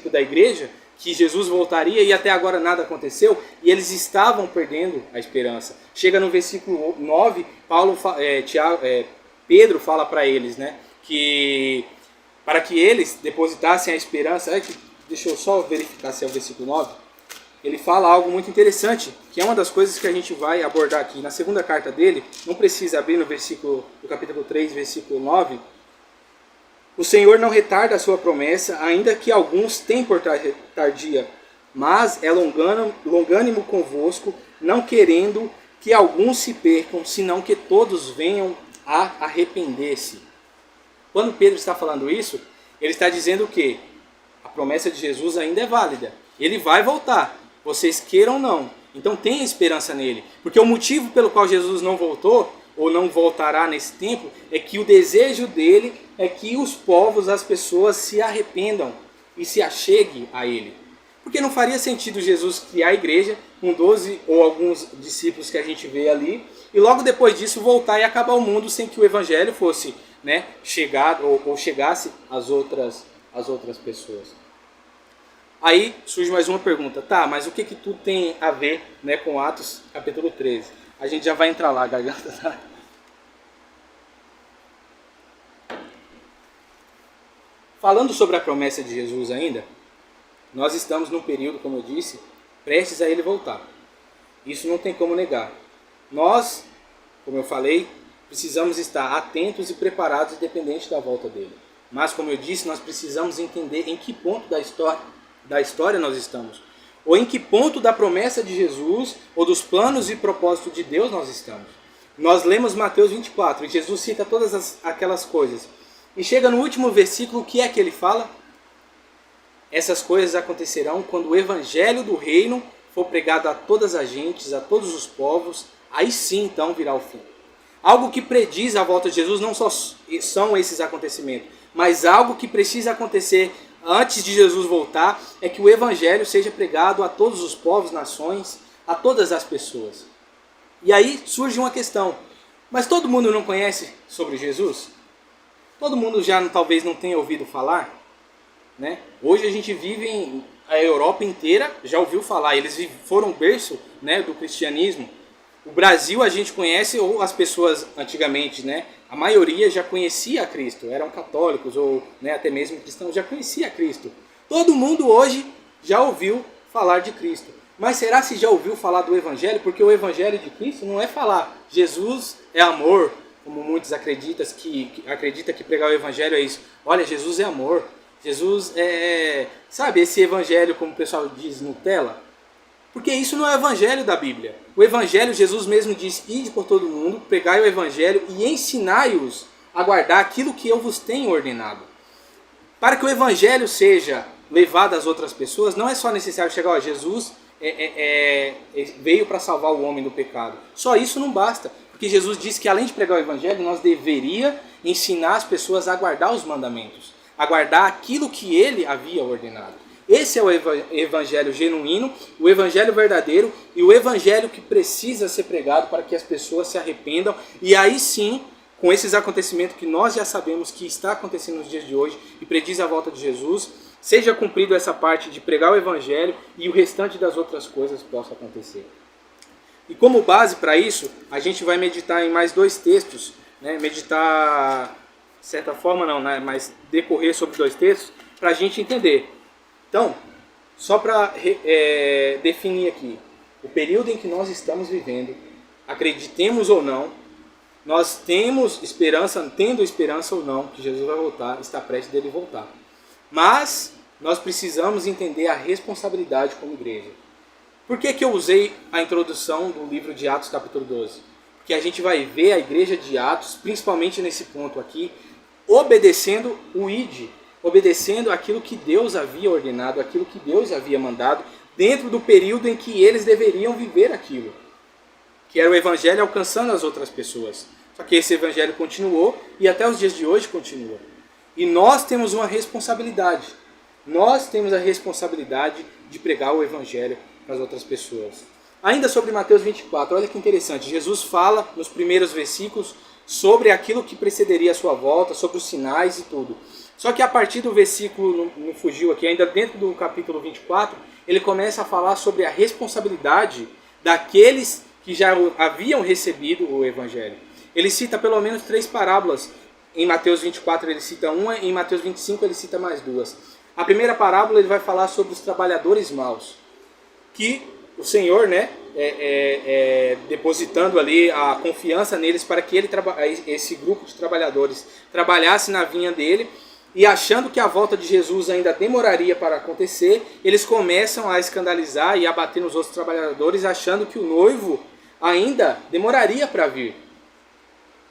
da igreja, que Jesus voltaria e até agora nada aconteceu, e eles estavam perdendo a esperança. Chega no versículo 9, Pedro fala para eles, né, que para que eles depositassem a esperança, deixa eu só verificar se é o versículo 9, ele fala algo muito interessante, que é uma das coisas que a gente vai abordar aqui. Na segunda carta dele, não precisa abrir no capítulo 3, versículo 9, o Senhor não retarda a sua promessa, ainda que alguns tenham por tardia, mas é longânimo convosco, não querendo que alguns se percam, senão que todos venham a arrepender-se. Quando Pedro está falando isso, ele está dizendo que a promessa de Jesus ainda é válida. Ele vai voltar, vocês queiram ou não. Então tenha esperança nele. Porque o motivo pelo qual Jesus não voltou, ou não voltará nesse tempo, é que o desejo dele é que os povos, as pessoas se arrependam e se acheguem a ele. Porque não faria sentido Jesus criar a igreja com 12 ou alguns discípulos que a gente vê ali, e logo depois disso voltar e acabar o mundo sem que o evangelho fosse, né, chegasse às outras pessoas. Aí surge mais uma pergunta, tá, mas o que tudo tem a ver, né, com Atos capítulo 13? A gente já vai entrar lá, garganta, tá? Falando sobre a promessa de Jesus ainda, nós estamos num período, como eu disse, prestes a ele voltar. Isso não tem como negar. Nós, como eu falei, precisamos estar atentos e preparados independente da volta dele. Mas, como eu disse, nós precisamos entender em que ponto da história nós estamos. Ou em que ponto da promessa de Jesus, ou dos planos e propósitos de Deus nós estamos. Nós lemos Mateus 24, e Jesus cita todas aquelas coisas. E chega no último versículo, o que é que ele fala? Essas coisas acontecerão quando o evangelho do reino for pregado a todas as gentes, a todos os povos, aí sim então virá o fim. Algo que prediz a volta de Jesus não só são esses acontecimentos, mas algo que precisa acontecer antes de Jesus voltar é que o evangelho seja pregado a todos os povos, nações, a todas as pessoas. E aí surge uma questão, mas todo mundo não conhece sobre Jesus? Todo mundo já talvez não tenha ouvido falar? Né? Hoje a gente vive a Europa inteira, já ouviu falar, eles foram berço, né, do cristianismo. O Brasil a gente conhece, ou as pessoas antigamente, né, a maioria já conhecia a Cristo, eram católicos ou, né, até mesmo cristãos, já conhecia a Cristo. Todo mundo hoje já ouviu falar de Cristo. Mas será se já ouviu falar do Evangelho? Porque o Evangelho de Cristo não é falar Jesus é amor, como muitos acreditam que pregar o Evangelho é isso. Olha, Jesus é amor. Jesus sabe, esse evangelho, como o pessoal diz, Nutella? Porque isso não é o evangelho da Bíblia. O evangelho, Jesus mesmo diz, ide por todo mundo, pregai o evangelho e ensinai-os a guardar aquilo que eu vos tenho ordenado. Para que o evangelho seja levado às outras pessoas, não é só necessário chegar, Jesus veio para salvar o homem do pecado. Só isso não basta. Porque Jesus disse que além de pregar o evangelho, nós deveríamos ensinar as pessoas a guardar os mandamentos. Aguardar aquilo que ele havia ordenado. Esse é o evangelho genuíno, o evangelho verdadeiro e o evangelho que precisa ser pregado para que as pessoas se arrependam. E aí sim, com esses acontecimentos que nós já sabemos que está acontecendo nos dias de hoje e prediz a volta de Jesus, seja cumprido essa parte de pregar o evangelho e o restante das outras coisas possa acontecer. E como base para isso, a gente vai meditar em mais 2 textos, né? Meditar, de certa forma não, né? Mas decorrer sobre 2 textos, para a gente entender. Então, só para definir aqui, o período em que nós estamos vivendo, acreditemos ou não, nós temos esperança, tendo esperança ou não, que Jesus vai voltar, está prestes dele voltar. Mas nós precisamos entender a responsabilidade como igreja. Por que eu usei a introdução do livro de Atos capítulo 12? Porque a gente vai ver a igreja de Atos, principalmente nesse ponto aqui, obedecendo o ID, obedecendo aquilo que Deus havia ordenado, aquilo que Deus havia mandado, dentro do período em que eles deveriam viver aquilo, que era o evangelho alcançando as outras pessoas. Só que esse evangelho continuou e até os dias de hoje continua. E nós temos uma responsabilidade. Nós temos a responsabilidade de pregar o evangelho para as outras pessoas. Ainda sobre Mateus 24, olha que interessante. Jesus fala nos primeiros versículos sobre aquilo que precederia a sua volta, sobre os sinais e tudo. Só que a partir do versículo, não fugiu aqui, ainda dentro do capítulo 24, ele começa a falar sobre a responsabilidade daqueles que já haviam recebido o evangelho. Ele cita pelo menos 3 parábolas. Em Mateus 24 ele cita uma, em Mateus 25 ele cita mais 2. A primeira parábola ele vai falar sobre os trabalhadores maus, que o Senhor, né, depositando ali a confiança neles para que esse grupo de trabalhadores trabalhasse na vinha dele, e achando que a volta de Jesus ainda demoraria para acontecer, eles começam a escandalizar e a bater nos outros trabalhadores, achando que o noivo ainda demoraria para vir.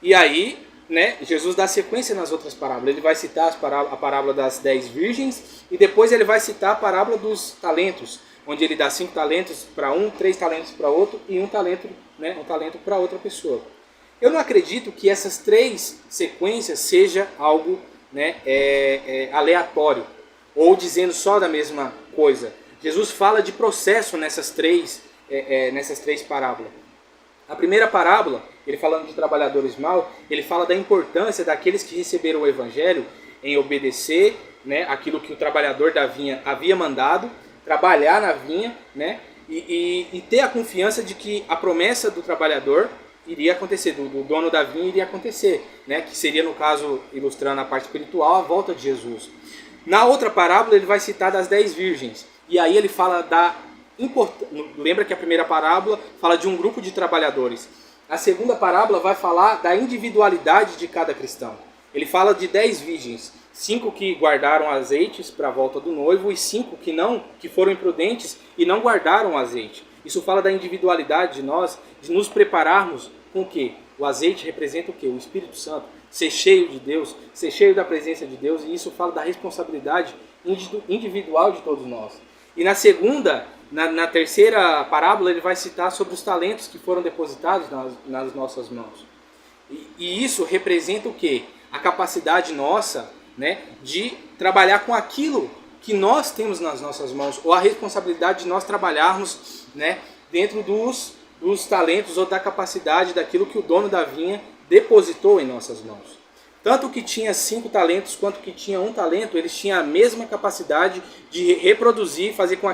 E aí, né, Jesus dá sequência nas outras parábolas. Ele vai citar a parábola das 10 virgens e depois ele vai citar a parábola dos talentos, onde ele dá 5 talentos para um, 3 talentos para outro e um talento para outra pessoa. Eu não acredito que essas 3 sequências seja algo, né, aleatório ou dizendo só da mesma coisa. Jesus fala de processo nessas três parábolas. A primeira parábola, ele falando de trabalhadores maus, ele fala da importância daqueles que receberam o evangelho em obedecer, né, aquilo que o trabalhador da vinha havia mandado, trabalhar na vinha, né, e ter a confiança de que a promessa do trabalhador iria acontecer, do dono da vinha iria acontecer, né, que seria, no caso, ilustrando a parte espiritual, a volta de Jesus. Na outra parábola ele vai citar das 10 virgens, e aí ele fala lembra que a primeira parábola fala de um grupo de trabalhadores. A segunda parábola vai falar da individualidade de cada cristão. Ele fala de 10 virgens, 5 que guardaram azeites para a volta do noivo e 5 que foram imprudentes e não guardaram o azeite. Isso fala da individualidade de nós, de nos prepararmos com o quê? O azeite representa o quê? O Espírito Santo. Ser cheio de Deus, ser cheio da presença de Deus, e isso fala da responsabilidade individual de todos nós. E na terceira parábola, ele vai citar sobre os talentos que foram depositados nas nossas mãos. E isso representa o quê? A capacidade nossa, né, de trabalhar com aquilo que nós temos nas nossas mãos, ou a responsabilidade de nós trabalharmos, né, dentro dos talentos ou da capacidade daquilo que o dono da vinha depositou em nossas mãos. Tanto que tinha 5 talentos quanto que tinha 1 talento, eles tinham a mesma capacidade de reproduzir, fazer com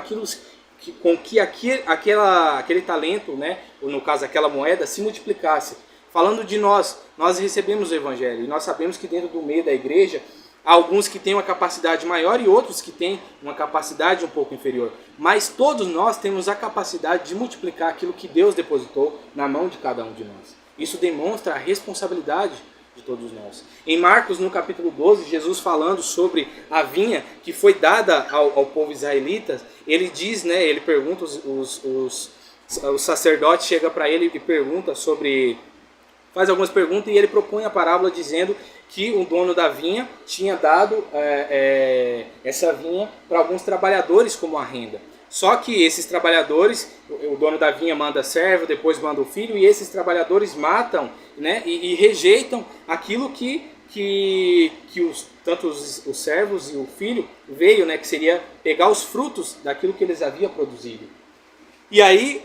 que aquele talento, né, ou no caso aquela moeda, se multiplicasse. Falando de nós recebemos o evangelho e nós sabemos que dentro do meio da igreja há alguns que têm uma capacidade maior e outros que têm uma capacidade um pouco inferior. Mas todos nós temos a capacidade de multiplicar aquilo que Deus depositou na mão de cada um de nós. Isso demonstra a responsabilidade de todos nós. Em Marcos, no capítulo 12, Jesus falando sobre a vinha que foi dada ao povo israelita, ele diz, né, ele pergunta, os sacerdotes chegam para ele e pergunta faz algumas perguntas, e ele propõe a parábola dizendo que o dono da vinha tinha dado essa vinha para alguns trabalhadores como a renda. Só que esses trabalhadores, o dono da vinha manda servo, depois manda o filho, e esses trabalhadores matam, né, e rejeitam aquilo que tanto os servos e o filho veio, né, que seria pegar os frutos daquilo que eles haviam produzido. E aí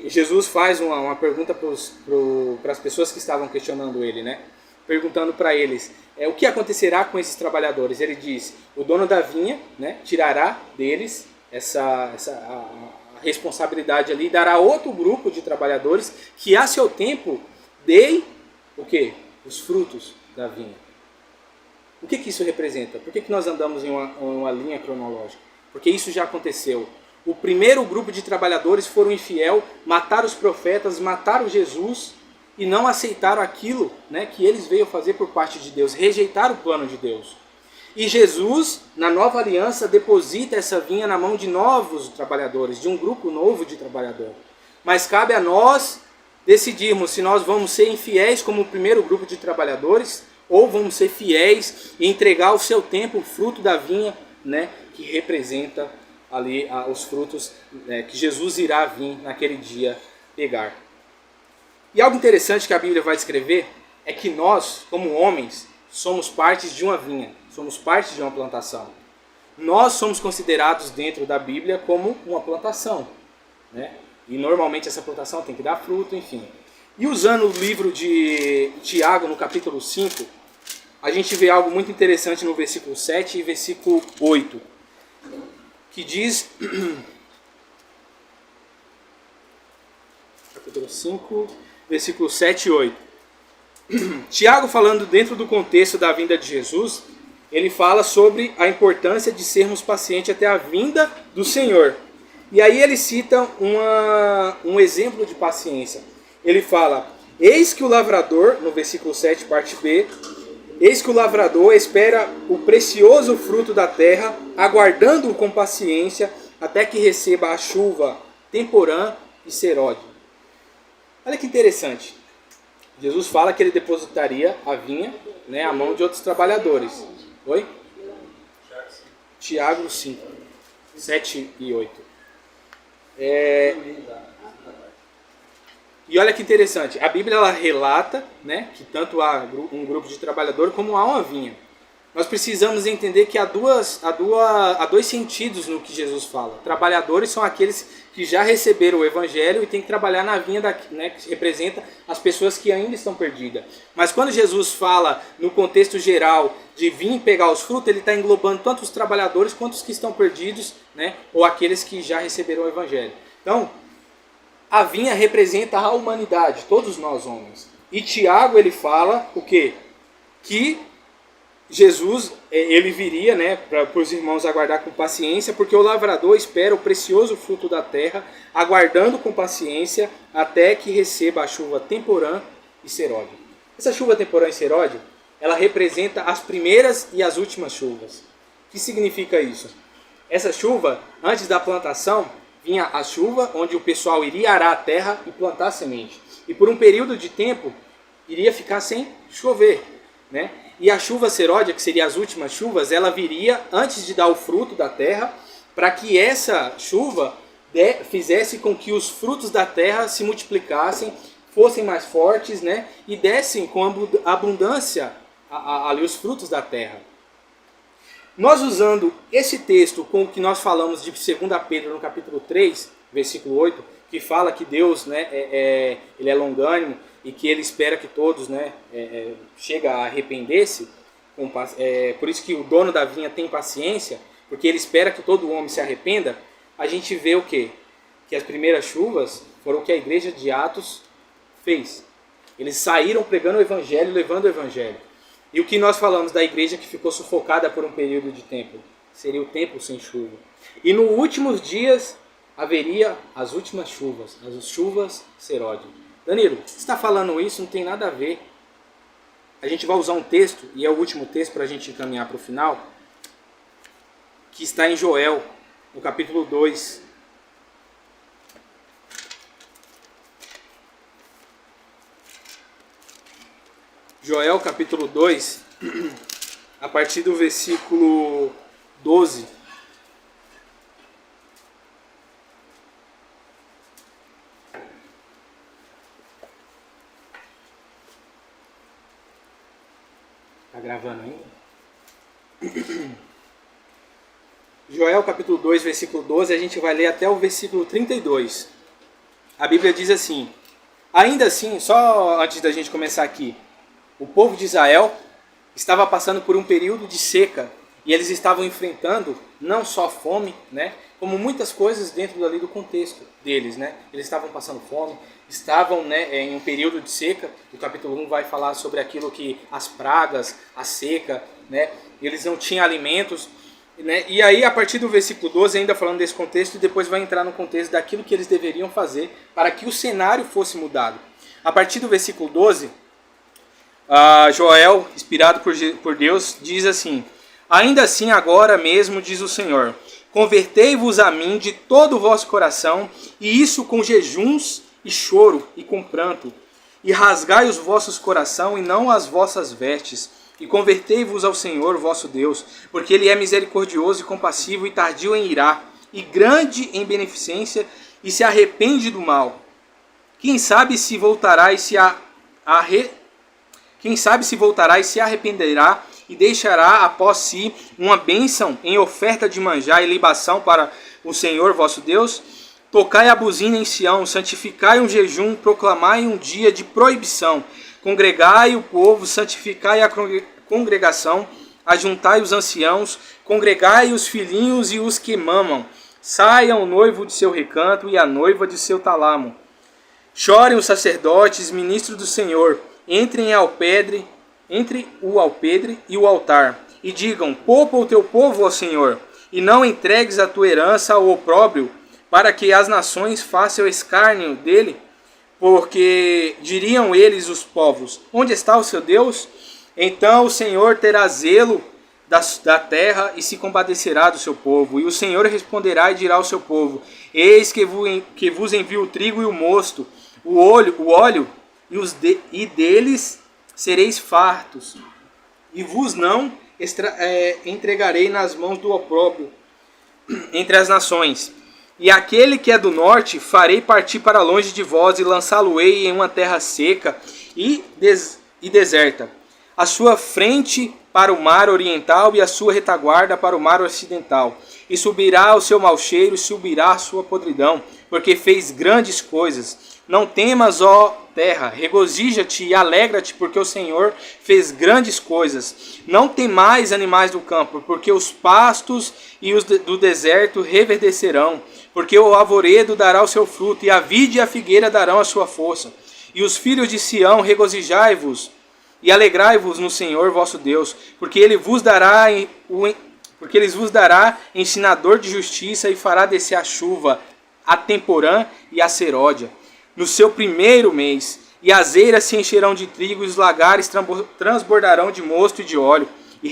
Jesus faz uma pergunta para as pessoas que estavam questionando ele, né? Perguntando para eles o que acontecerá com esses trabalhadores. Ele diz: o dono da vinha, né, tirará deles a responsabilidade ali, dará outro grupo de trabalhadores que a seu tempo dê o quê? Os frutos da vinha. O que isso representa? Por que nós andamos em uma linha cronológica? Porque isso já aconteceu. O primeiro grupo de trabalhadores foram infiel, mataram os profetas, mataram Jesus e não aceitaram aquilo, né, que eles veio fazer por parte de Deus, rejeitaram o plano de Deus. E Jesus, na nova aliança, deposita essa vinha na mão de novos trabalhadores, de um grupo novo de trabalhadores. Mas cabe a nós decidirmos se nós vamos ser infiéis como o primeiro grupo de trabalhadores ou vamos ser fiéis e entregar ao seu tempo o fruto da vinha, né, que representa ali os frutos que Jesus irá vir naquele dia pegar. E algo interessante que a Bíblia vai descrever é que nós, como homens, somos partes de uma vinha, somos parte de uma plantação. Nós somos considerados dentro da Bíblia como uma plantação, né? E normalmente essa plantação tem que dar fruto, enfim. E usando o livro de Tiago, no capítulo 5, a gente vê algo muito interessante no versículo 7 e versículo 8, que diz... capítulo 5, versículo 7 e 8. Tiago, falando dentro do contexto da vinda de Jesus, ele fala sobre a importância de sermos pacientes até a vinda do Senhor. E aí ele cita um exemplo de paciência. Ele fala: eis que o lavrador, no versículo 7, parte B, eis que o lavrador espera o precioso fruto da terra, aguardando-o com paciência, até que receba a chuva temporã e seródio. Olha que interessante. Jesus fala que ele depositaria a vinha, né, à mão de outros trabalhadores. Oi? Tiago 5, 7 e 8. E olha que interessante, a Bíblia ela relata, né, que tanto há um grupo de trabalhadores como há uma vinha. Nós precisamos entender que há dois sentidos no que Jesus fala. Trabalhadores são aqueles que já receberam o Evangelho e têm que trabalhar na vinha, né, que representa as pessoas que ainda estão perdidas. Mas quando Jesus fala no contexto geral de vir pegar os frutos, ele está englobando tanto os trabalhadores quanto os que estão perdidos, né, ou aqueles que já receberam o Evangelho. Então, a vinha representa a humanidade, todos nós homens. E Tiago ele fala o quê? Que Jesus, ele viria, né, para os irmãos aguardar com paciência, porque o lavrador espera o precioso fruto da terra, aguardando com paciência até que receba a chuva temporã e seródio. Essa chuva temporã e seródio, ela representa as primeiras e as últimas chuvas. O que significa isso? Essa chuva, antes da plantação, vinha a chuva, onde o pessoal iria arar a terra e plantar a semente. E por um período de tempo, iria ficar sem chover, né? E a chuva seródia, que seria as últimas chuvas, ela viria antes de dar o fruto da terra, para que essa chuva fizesse com que os frutos da terra se multiplicassem, fossem mais fortes, né? E dessem com abundância ali os frutos da terra. Nós usando esse texto com o que nós falamos de 2 Pedro no capítulo 3, versículo 8, que fala que Deus, né, ele é longânimo e que ele espera que todos, né, cheguem a arrepender-se. Por isso que o dono da vinha tem paciência, porque ele espera que todo homem se arrependa. A gente vê o quê? Que as primeiras chuvas foram o que a igreja de Atos fez. Eles saíram pregando o evangelho, levando o evangelho. E o que nós falamos da igreja que ficou sufocada por um período de tempo? Seria o tempo sem chuva. E nos últimos dias haveria as últimas chuvas, as chuvas seródio. Danilo, você está falando isso, não tem nada a ver. A gente vai usar um texto, e é o último texto para a gente encaminhar para o final, que está em Joel, no capítulo 2. Joel, capítulo 2, a partir do versículo 12. Tá gravando ainda? Joel, capítulo 2, versículo 12, a gente vai ler até o versículo 32. A Bíblia diz assim: ainda assim, só antes da gente começar aqui, o povo de Israel estava passando por um período de seca E eles estavam enfrentando não só fome, né, como muitas coisas dentro ali do contexto deles, né? Eles estavam passando fome, estavam, né, em um período de seca. O capítulo 1 vai falar sobre aquilo que as pragas, a seca, né? Eles não tinham alimentos, né? E aí a partir do versículo 12, ainda falando desse contexto, e depois vai entrar no contexto daquilo que eles deveriam fazer para que o cenário fosse mudado. A partir do versículo 12, Joel, inspirado por Deus, diz assim: ainda assim agora mesmo, diz o Senhor, convertei-vos a mim de todo o vosso coração, e isso com jejuns e choro e com pranto, e rasgai os vossos coração e não as vossas vestes, e convertei-vos ao Senhor vosso Deus, porque Ele é misericordioso e compassivo e tardio em irar, e grande em beneficência, e se arrepende do mal. Quem sabe se voltará e se arrependerá e deixará após si uma bênção em oferta de manjar e libação para o Senhor vosso Deus? Tocai a buzina em Sião, santificai um jejum, proclamai um dia de proibição, congregai o povo, santificai a congregação, ajuntai os anciãos, congregai os filhinhos e os que mamam, saiam o noivo de seu recanto e a noiva de seu talamo. Chorem os sacerdotes, ministros do Senhor, entre o alpedre e o altar, e digam: poupa o teu povo, ó Senhor, e não entregues a tua herança ao opróbrio, para que as nações façam escárnio dele, porque diriam eles, os povos: onde está o seu Deus? Então o Senhor terá zelo da terra e se compadecerá do seu povo. E o Senhor responderá e dirá ao seu povo: eis que vos envio o trigo e o mosto, o óleo e deles sereis fartos, e vos não entregarei nas mãos do opróbrio entre as nações. E aquele que é do norte farei partir para longe de vós, e lançá-lo-ei em uma terra seca e deserta, a sua frente para o mar oriental e a sua retaguarda para o mar ocidental. E subirá o seu mau cheiro, e subirá a sua podridão, porque fez grandes coisas. Não temas, ó terra, regozija-te e alegra-te, porque o Senhor fez grandes coisas. Não temais, animais do campo, porque os pastos e os do deserto reverdecerão, porque o arvoredo dará o seu fruto, e a vide e a figueira darão a sua força. E os filhos de Sião, regozijai-vos e alegrai-vos no Senhor vosso Deus, porque ele vos dará ensinador de justiça, e fará descer a chuva, a temporã e a serôdia, no seu primeiro mês. E as eiras se encherão de trigo, e os lagares transbordarão de mosto e de óleo, e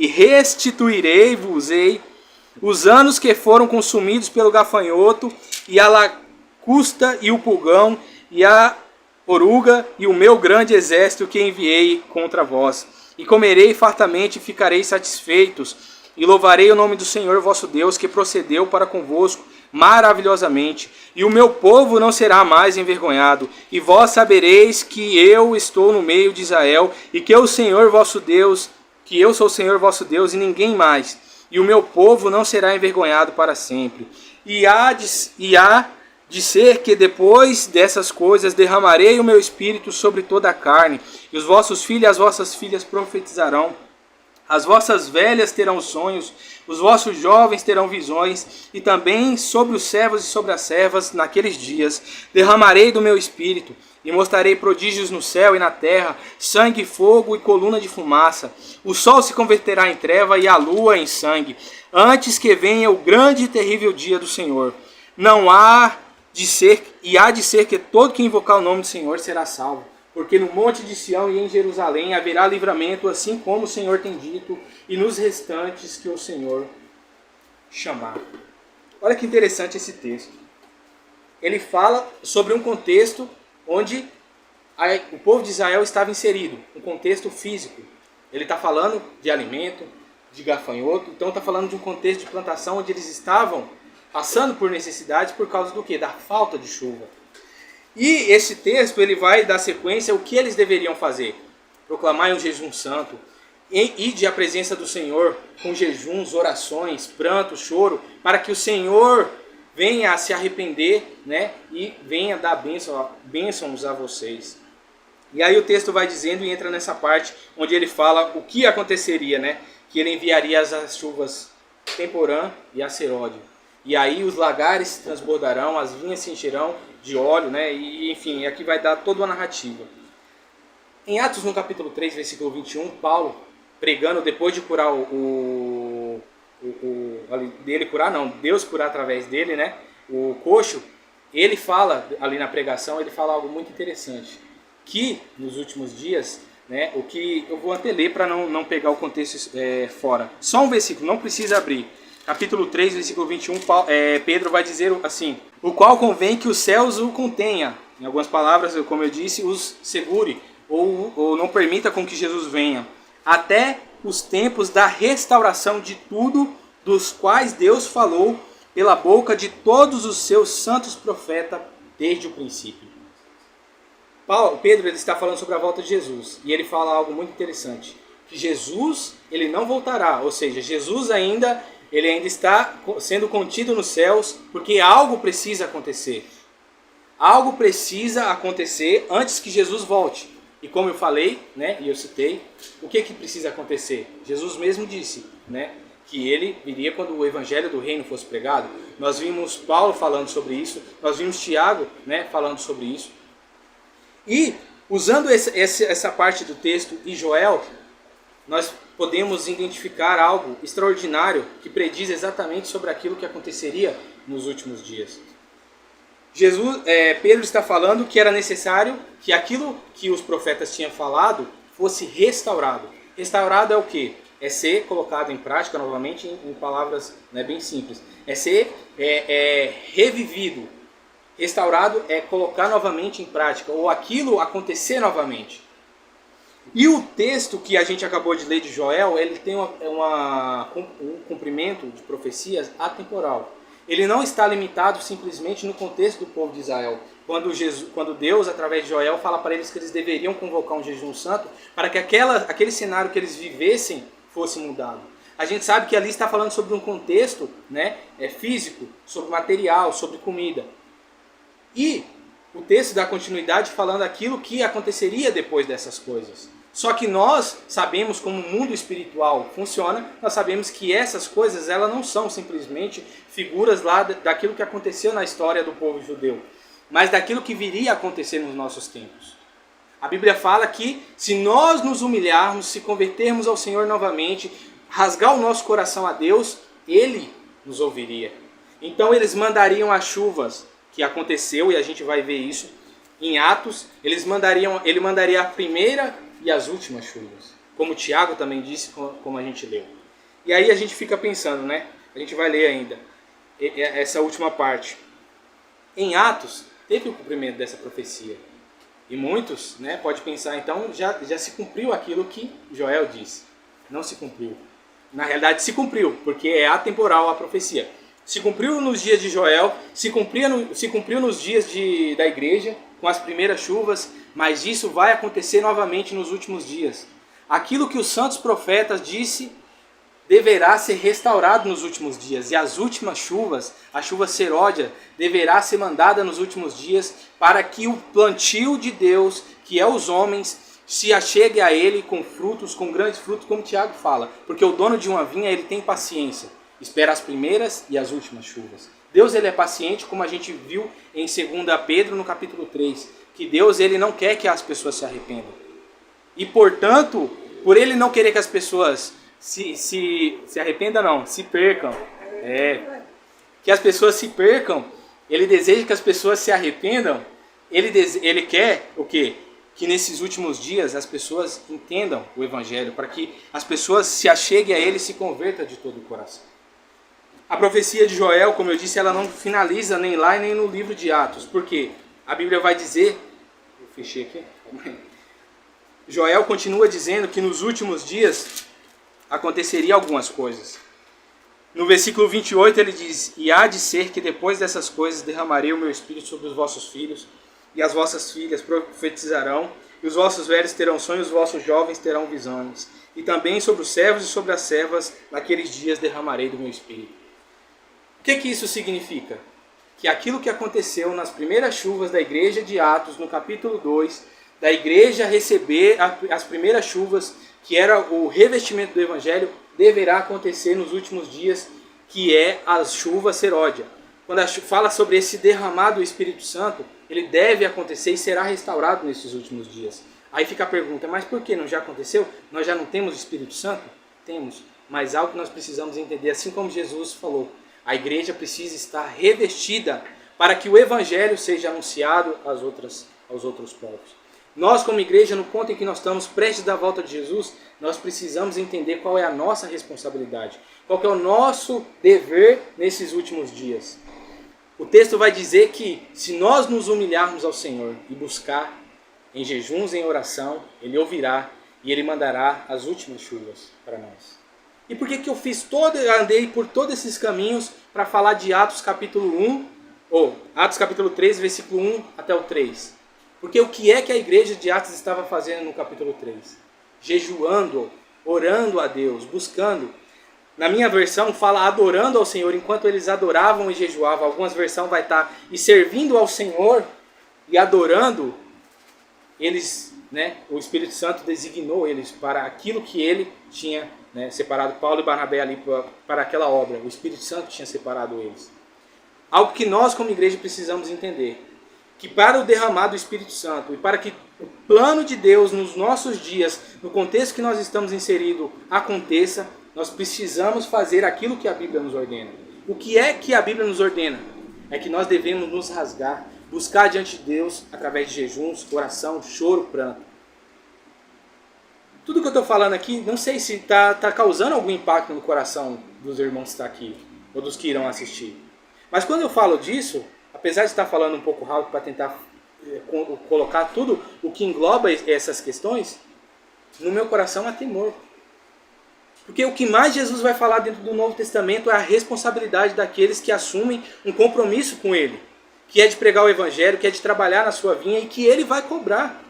restituirei-vos-ei os anos que foram consumidos pelo gafanhoto, e a lacusta, e o pulgão, e a oruga, e o meu grande exército que enviei contra vós. E comerei fartamente, e ficarei satisfeitos, e louvarei o nome do Senhor vosso Deus, que procedeu para convosco maravilhosamente. E o meu povo não será mais envergonhado, e vós sabereis que eu estou no meio de Israel, e que eu sou o Senhor vosso Deus, e ninguém mais. E o meu povo não será envergonhado para sempre. E há de ser que depois dessas coisas derramarei o meu espírito sobre toda a carne, e os vossos filhos e as vossas filhas profetizarão, as vossas velhas terão sonhos, os vossos jovens terão visões, e também sobre os servos e sobre as servas naqueles dias derramarei do meu espírito, e mostrarei prodígios no céu e na terra, sangue, fogo e coluna de fumaça. O sol se converterá em treva e a lua em sangue, antes que venha o grande e terrível dia do Senhor. Há de ser que todo que invocar o nome do Senhor será salvo. Porque no monte de Sião e em Jerusalém haverá livramento, assim como o Senhor tem dito, e nos restantes que o Senhor chamar. Olha que interessante esse texto. Ele fala sobre um contexto onde o povo de Israel estava inserido, um contexto físico. Ele está falando de alimento, de gafanhoto, então está falando de um contexto de plantação onde eles estavam passando por necessidades por causa do quê? Da falta de chuva. E esse texto ele vai dar sequência ao que eles deveriam fazer. Proclamar um jejum santo, ide à presença do Senhor com jejuns, orações, pranto, choro, para que o Senhor venha a se arrepender, né, e venha dar bênçãos a vocês. E aí o texto vai dizendo e entra nessa parte onde ele fala o que aconteceria, né? Que ele enviaria as chuvas temporã e acerode. E aí os lagares transbordarão, as vinhas se encherão de óleo, né? E enfim, aqui vai dar toda uma narrativa. Em Atos, no capítulo 3, versículo 21, Paulo, pregando depois de curar Deus curar através dele, né? O coxo, ele fala, ali na pregação, ele fala algo muito interessante. Que nos últimos dias, né? O que eu vou até ler para não pegar o contexto fora. Só um versículo, não precisa abrir. Capítulo 3, versículo 21, Pedro vai dizer assim: o qual convém que os céus o contenha. Em algumas palavras, como eu disse, os segure, ou não permita com que Jesus venha, até os tempos da restauração de tudo, dos quais Deus falou pela boca de todos os seus santos profetas desde o princípio. Pedro ele está falando sobre a volta de Jesus, e ele fala algo muito interessante, que Jesus ele não voltará, ou seja, Jesus ainda está sendo contido nos céus, porque algo precisa acontecer. Algo precisa acontecer antes que Jesus volte. E como eu falei, né, e eu citei, o que precisa acontecer? Jesus mesmo disse, né, que ele viria quando o evangelho do reino fosse pregado. Nós vimos Paulo falando sobre isso, nós vimos Tiago, né, falando sobre isso. E, usando essa parte do texto e Joel, nós podemos identificar algo extraordinário que prediz exatamente sobre aquilo que aconteceria nos últimos dias. Pedro está falando que era necessário que aquilo que os profetas tinham falado fosse restaurado. Restaurado é o quê? É ser colocado em prática novamente, em palavras, né, bem simples. É ser revivido. Restaurado é colocar novamente em prática, ou aquilo acontecer novamente. E o texto que a gente acabou de ler de Joel, ele tem um cumprimento de profecias atemporal. Ele não está limitado simplesmente no contexto do povo de Israel. Quando Deus, através de Joel, fala para eles que eles deveriam convocar um jejum santo para que aquele cenário que eles vivessem fosse mudado. A gente sabe que ali está falando sobre um contexto, né, físico, sobre material, sobre comida. E o texto dá continuidade falando aquilo que aconteceria depois dessas coisas. Só que nós sabemos como o mundo espiritual funciona, nós sabemos que essas coisas elas não são simplesmente figuras lá daquilo que aconteceu na história do povo judeu, mas daquilo que viria a acontecer nos nossos tempos. A Bíblia fala que se nós nos humilharmos, se convertermos ao Senhor novamente, rasgar o nosso coração a Deus, Ele nos ouviria. Então eles mandariam as chuvas, que aconteceu, e a gente vai ver isso em Atos. Ele mandaria a primeira e as últimas chuvas, como Tiago também disse, como a gente leu. E aí a gente fica pensando, né? A gente vai ler ainda essa última parte. Em Atos, teve o cumprimento dessa profecia. E muitos, né, pode pensar, então já se cumpriu aquilo que Joel disse. Não se cumpriu. Na realidade se cumpriu, porque é atemporal a profecia. Se cumpriu nos dias de Joel, se cumpriu nos dias da igreja, com as primeiras chuvas, mas isso vai acontecer novamente nos últimos dias. Aquilo que os santos profetas disse deverá ser restaurado nos últimos dias. E as últimas chuvas, a chuva seródia, deverá ser mandada nos últimos dias para que o plantio de Deus, que é os homens, se achegue a ele com frutos, com grandes frutos, como Tiago fala. Porque o dono de uma vinha, ele tem paciência. Espera as primeiras e as últimas chuvas. Deus ele é paciente, como a gente viu em 2 Pedro, no capítulo 3. Que Deus ele não quer que as pessoas se arrependam. E, portanto, por ele não querer que as pessoas se arrependam, não, se percam. Que as pessoas se percam. Ele deseja que as pessoas se arrependam. Ele quer o quê? Que nesses últimos dias as pessoas entendam o Evangelho, para que as pessoas se acheguem a ele e se convertam de todo o coração. A profecia de Joel, como eu disse, ela não finaliza nem lá e nem no livro de Atos. Por quê? A Bíblia vai dizer... Eu fechei aqui. Joel continua dizendo que nos últimos dias aconteceria algumas coisas. No versículo 28 ele diz: e há de ser que depois dessas coisas derramarei o meu espírito sobre os vossos filhos, e as vossas filhas profetizarão, e os vossos velhos terão sonhos, os vossos jovens terão visões. E também sobre os servos e sobre as servas, naqueles dias derramarei do meu espírito. O que isso significa? Que aquilo que aconteceu nas primeiras chuvas da igreja de Atos, no capítulo 2, da igreja receber as primeiras chuvas, que era o revestimento do evangelho, deverá acontecer nos últimos dias, que é a chuva seródia. Quando fala sobre esse derramado do Espírito Santo, ele deve acontecer e será restaurado nesses últimos dias. Aí fica a pergunta, mas por que não já aconteceu? Nós já não temos o Espírito Santo? Temos, mas algo que nós precisamos entender, assim como Jesus falou, a igreja precisa estar revestida para que o evangelho seja anunciado aos outros povos. Nós, como igreja, no ponto em que nós estamos prestes à volta de Jesus, nós precisamos entender qual é a nossa responsabilidade, qual que é o nosso dever nesses últimos dias. O texto vai dizer que se nós nos humilharmos ao Senhor e buscar em jejuns, em oração, Ele ouvirá e Ele mandará as últimas chuvas para nós. E por que eu andei por todos esses caminhos para falar de Atos capítulo 1, ou Atos capítulo 3, versículo 1 até o 3? Porque o que é que a igreja de Atos estava fazendo no capítulo 3? Jejuando, orando a Deus, buscando. Na minha versão fala adorando ao Senhor, enquanto eles adoravam e jejuavam. Algumas versões vai estar e servindo ao Senhor e adorando, eles, o Espírito Santo designou eles para aquilo que ele tinha separado Paulo e Barnabé ali para aquela obra. O Espírito Santo tinha separado eles. Algo que nós como igreja precisamos entender. Que para o derramar do Espírito Santo e para que o plano de Deus nos nossos dias, no contexto que nós estamos inseridos, aconteça, nós precisamos fazer aquilo que a Bíblia nos ordena. O que é que a Bíblia nos ordena? É que nós devemos nos rasgar, buscar diante de Deus através de jejuns, oração, choro, pranto. Tudo que eu estou falando aqui, não sei se está causando algum impacto no coração dos irmãos que estão aqui, ou dos que irão assistir. Mas quando eu falo disso, apesar de estar falando um pouco rápido para tentar colocar tudo o que engloba essas questões, no meu coração há temor. Porque o que mais Jesus vai falar dentro do Novo Testamento é a responsabilidade daqueles que assumem um compromisso com Ele, que é de pregar o Evangelho, que é de trabalhar na sua vinha e que Ele vai cobrar.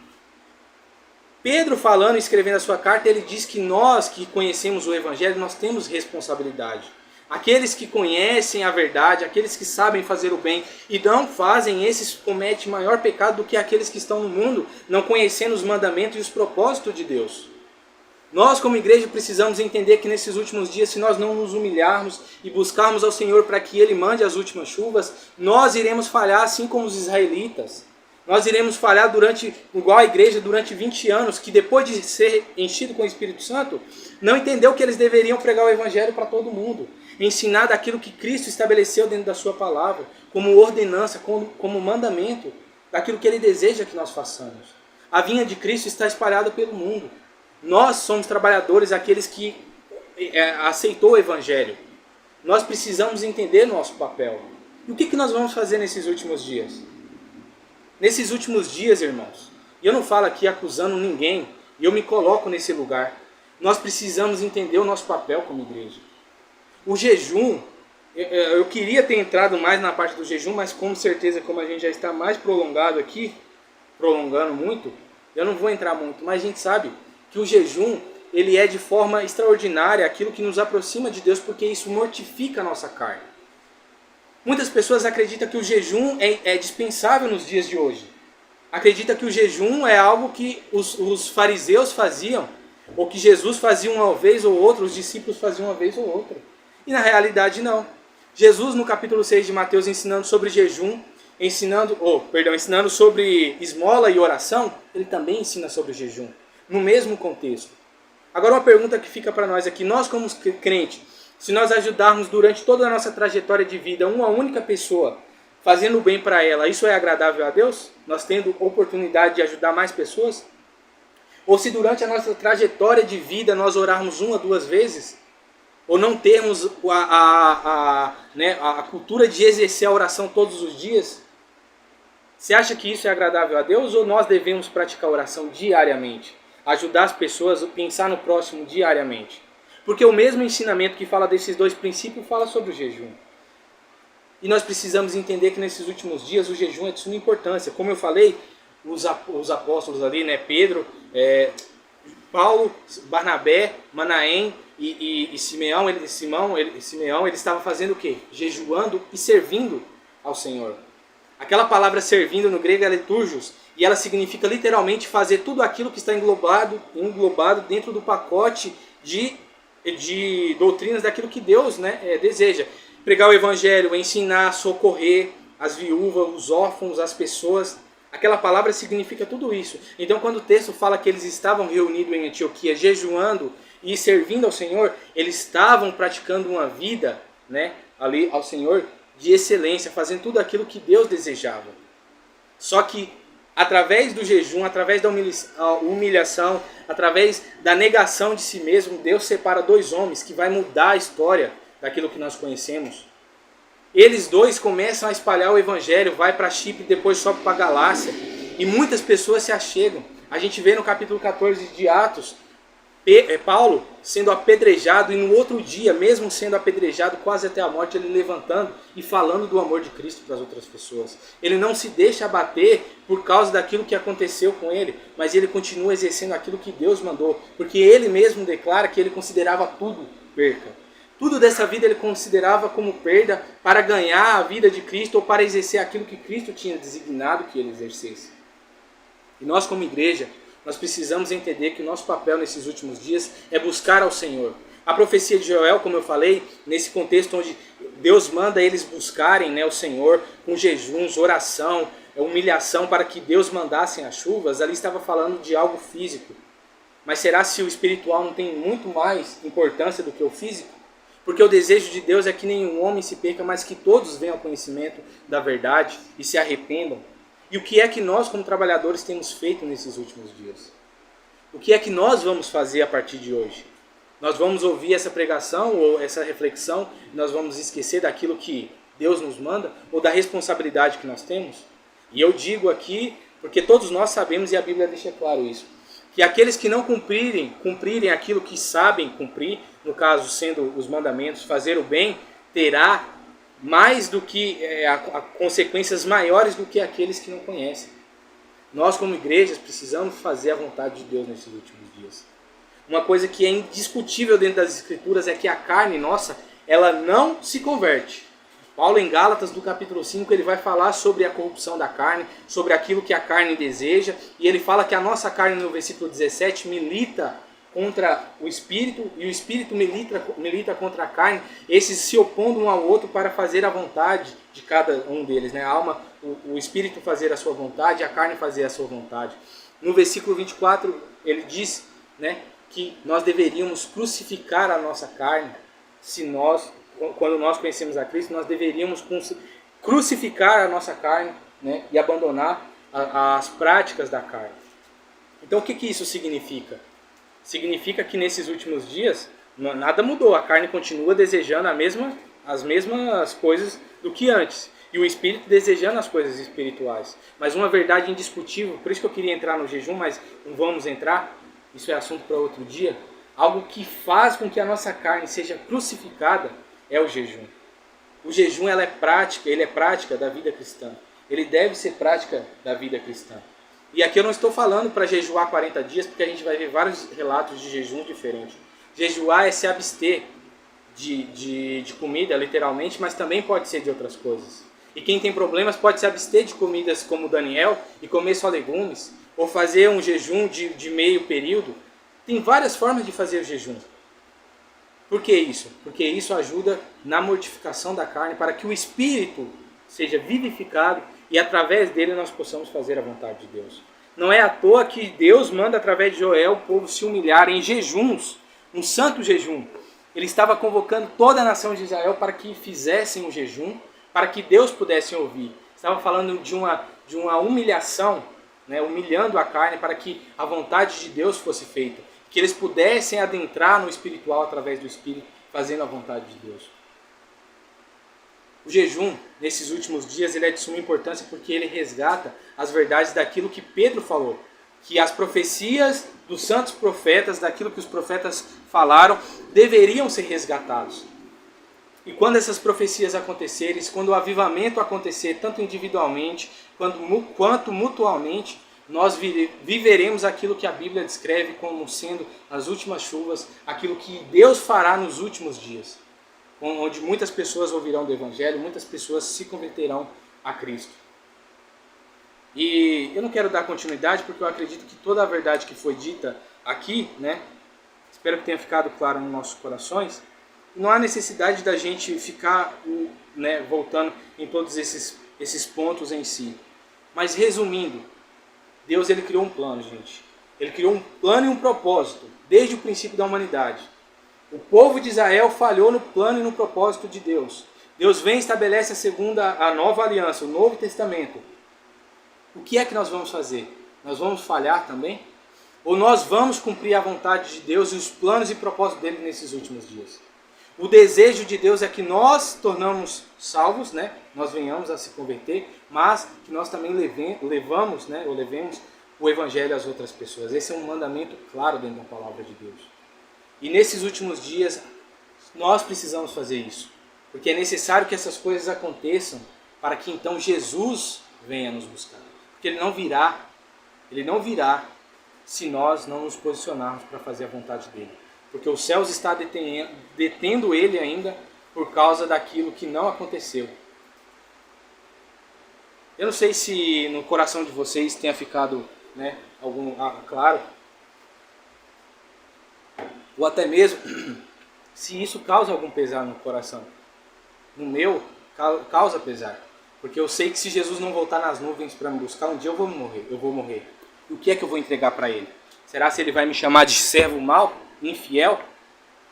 Pedro falando e escrevendo a sua carta, ele diz que nós que conhecemos o Evangelho, nós temos responsabilidade. Aqueles que conhecem a verdade, aqueles que sabem fazer o bem e não fazem, esses cometem maior pecado do que aqueles que estão no mundo, não conhecendo os mandamentos e os propósitos de Deus. Nós, como igreja, precisamos entender que nesses últimos dias, se nós não nos humilharmos e buscarmos ao Senhor para que Ele mande as últimas chuvas, nós iremos falhar assim como os israelitas. Nós iremos falhar igual a igreja durante 20 anos, que depois de ser enchido com o Espírito Santo, não entendeu que eles deveriam pregar o Evangelho para todo mundo. Ensinar daquilo que Cristo estabeleceu dentro da sua palavra, como ordenança, como mandamento, daquilo que Ele deseja que nós façamos. A vinha de Cristo está espalhada pelo mundo. Nós somos trabalhadores, aqueles que aceitou o Evangelho. Nós precisamos entender nosso papel. E o que nós vamos fazer nesses últimos dias? Nesses últimos dias, irmãos, e eu não falo aqui acusando ninguém, e eu me coloco nesse lugar, nós precisamos entender o nosso papel como igreja. O jejum, eu queria ter entrado mais na parte do jejum, mas com certeza, como a gente já está mais prolongado aqui, prolongando muito, eu não vou entrar muito, mas a gente sabe que o jejum, ele é de forma extraordinária aquilo que nos aproxima de Deus, porque isso mortifica a nossa carne. Muitas pessoas acreditam que o jejum é dispensável nos dias de hoje. Acreditam que o jejum é algo que os fariseus faziam, ou que Jesus fazia uma vez ou outra, os discípulos faziam uma vez ou outra. E na realidade não. Jesus no capítulo 6 de Mateus ensinando sobre jejum, ensinando sobre esmola e oração, ele também ensina sobre jejum, no mesmo contexto. Agora uma pergunta que fica para nós aqui, nós como crentes, se nós ajudarmos durante toda a nossa trajetória de vida uma única pessoa, fazendo o bem para ela, isso é agradável a Deus? Nós tendo oportunidade de ajudar mais pessoas? Ou se durante a nossa trajetória de vida nós orarmos 1 a 2 vezes, ou não termos a cultura de exercer a oração todos os dias, você acha que isso é agradável a Deus ou nós devemos praticar a oração diariamente? Ajudar as pessoas a pensar no próximo diariamente? Porque o mesmo ensinamento que fala desses dois princípios fala sobre o jejum. E nós precisamos entender que nesses últimos dias o jejum é de suma importância. Como eu falei, os apóstolos ali, Pedro, Paulo, Barnabé, Manaém e Simeão, eles estavam fazendo o quê? Jejuando e servindo ao Senhor. Aquela palavra servindo no grego é liturgos, e ela significa literalmente fazer tudo aquilo que está englobado dentro do pacote de doutrinas daquilo que Deus, né, deseja. Pregar o evangelho, ensinar, socorrer as viúvas, os órfãos, as pessoas. Aquela palavra significa tudo isso. Então quando o texto fala que eles estavam reunidos em Antioquia, jejuando e servindo ao Senhor, eles estavam praticando uma vida, né, ali ao Senhor de excelência, fazendo tudo aquilo que Deus desejava. Só que através do jejum, através da humilhação, através da negação de si mesmo, Deus separa dois homens que vai mudar a história daquilo que nós conhecemos. Eles dois começam a espalhar o evangelho, vai para Chipre, depois sobe para Galácia, e muitas pessoas se achegam. A gente vê no capítulo 14 de Atos, Paulo sendo apedrejado, e no outro dia, mesmo sendo apedrejado quase até a morte, ele levantando e falando do amor de Cristo para as outras pessoas. Ele não se deixa abater por causa daquilo que aconteceu com ele, mas ele continua exercendo aquilo que Deus mandou, porque ele mesmo declara que ele considerava tudo perca. Tudo dessa vida ele considerava como perda para ganhar a vida de Cristo ou para exercer aquilo que Cristo tinha designado que ele exercesse. E nós como igreja, nós precisamos entender que o nosso papel nesses últimos dias é buscar ao Senhor. A profecia de Joel, como eu falei, nesse contexto onde Deus manda eles buscarem, né, o Senhor com jejuns, oração, humilhação para que Deus mandasse as chuvas, ali estava falando de algo físico. Mas será se o espiritual não tem muito mais importância do que o físico? Porque o desejo de Deus é que nenhum homem se perca, mas que todos venham ao conhecimento da verdade e se arrependam. E o que é que nós, como trabalhadores, temos feito nesses últimos dias? O que é que nós vamos fazer a partir de hoje? Nós vamos ouvir essa pregação ou essa reflexão, nós vamos esquecer daquilo que Deus nos manda ou da responsabilidade que nós temos? E eu digo aqui, porque todos nós sabemos e a Bíblia deixa claro isso, que aqueles que não cumprirem aquilo que sabem cumprir, no caso sendo os mandamentos, fazer o bem, terá mais do que consequências maiores do que aqueles que não conhecem. Nós como igrejas precisamos fazer a vontade de Deus nesses últimos dias. Uma coisa que é indiscutível dentro das Escrituras é que a carne nossa, ela não se converte. Paulo em Gálatas, do capítulo 5, ele vai falar sobre a corrupção da carne, sobre aquilo que a carne deseja, e ele fala que a nossa carne, no versículo 17, milita contra o Espírito, e o Espírito milita contra a carne, esses se opondo um ao outro para fazer a vontade de cada um deles, né? A alma, o Espírito fazer a sua vontade, a carne fazer a sua vontade. No versículo 24, ele diz, né, que nós deveríamos crucificar a nossa carne. Quando nós conhecemos a Cristo, nós deveríamos crucificar a nossa carne, né, e abandonar as práticas da carne. Então o que isso significa? Significa que nesses últimos dias nada mudou, a carne continua desejando as mesmas coisas do que antes, e o Espírito desejando as coisas espirituais. Mas uma verdade indiscutível, por isso que eu queria entrar no jejum, mas não vamos entrar, isso é assunto para outro dia. Algo que faz com que a nossa carne seja crucificada é o jejum. O jejum ele é prática da vida cristã. Ele deve ser prática da vida cristã. E aqui eu não estou falando para jejuar 40 dias, porque a gente vai ver vários relatos de jejum diferentes. Jejuar é se abster de comida, literalmente, mas também pode ser de outras coisas. E quem tem problemas pode se abster de comidas como Daniel e comer só legumes, ou fazer um jejum de meio período. Tem várias formas de fazer o jejum. Por que isso? Porque isso ajuda na mortificação da carne, para que o espírito seja vivificado e através dele nós possamos fazer a vontade de Deus. Não é à toa que Deus manda através de Joel o povo se humilhar em jejuns, um santo jejum. Ele estava convocando toda a nação de Israel para que fizessem um jejum, para que Deus pudesse ouvir. Estava falando de uma humilhação, né, humilhando a carne para que a vontade de Deus fosse feita. Que eles pudessem adentrar no espiritual através do Espírito, fazendo a vontade de Deus. O jejum, nesses últimos dias, ele é de suma importância porque ele resgata as verdades daquilo que Pedro falou. Que as profecias dos santos profetas, daquilo que os profetas falaram, deveriam ser resgatados. E quando essas profecias acontecerem, quando o avivamento acontecer, tanto individualmente quanto mutualmente, nós viveremos aquilo que a Bíblia descreve como sendo as últimas chuvas, aquilo que Deus fará nos últimos dias, onde muitas pessoas ouvirão do Evangelho, muitas pessoas se converterão a Cristo. E eu não quero dar continuidade porque eu acredito que toda a verdade que foi dita aqui, né, espero que tenha ficado claro nos nossos corações. Não há necessidade da gente ficar, né, voltando em todos esses pontos em si. Mas resumindo, Deus ele criou um plano, gente. Ele criou um plano e um propósito desde o princípio da humanidade. O povo de Israel falhou no plano e no propósito de Deus. Deus vem e estabelece a nova aliança, o Novo Testamento. O que é que nós vamos fazer? Nós vamos falhar também? Ou nós vamos cumprir a vontade de Deus e os planos e propósitos dele nesses últimos dias? O desejo de Deus é que nós tornamos salvos, né? Nós venhamos a se converter, mas que nós também levemos o Evangelho às outras pessoas. Esse é um mandamento claro dentro da palavra de Deus. E nesses últimos dias, nós precisamos fazer isso. Porque é necessário que essas coisas aconteçam para que então Jesus venha nos buscar. Porque Ele não virá se nós não nos posicionarmos para fazer a vontade dEle. Porque os céus está detendo Ele ainda por causa daquilo que não aconteceu. Eu não sei se no coração de vocês tenha ficado, né, claro, ou até mesmo se isso causa algum pesar no coração. No meu, causa pesar. Porque eu sei que se Jesus não voltar nas nuvens para me buscar, um dia eu vou morrer. E o que é que eu vou entregar para Ele? Será se Ele vai me chamar de servo mau, infiel?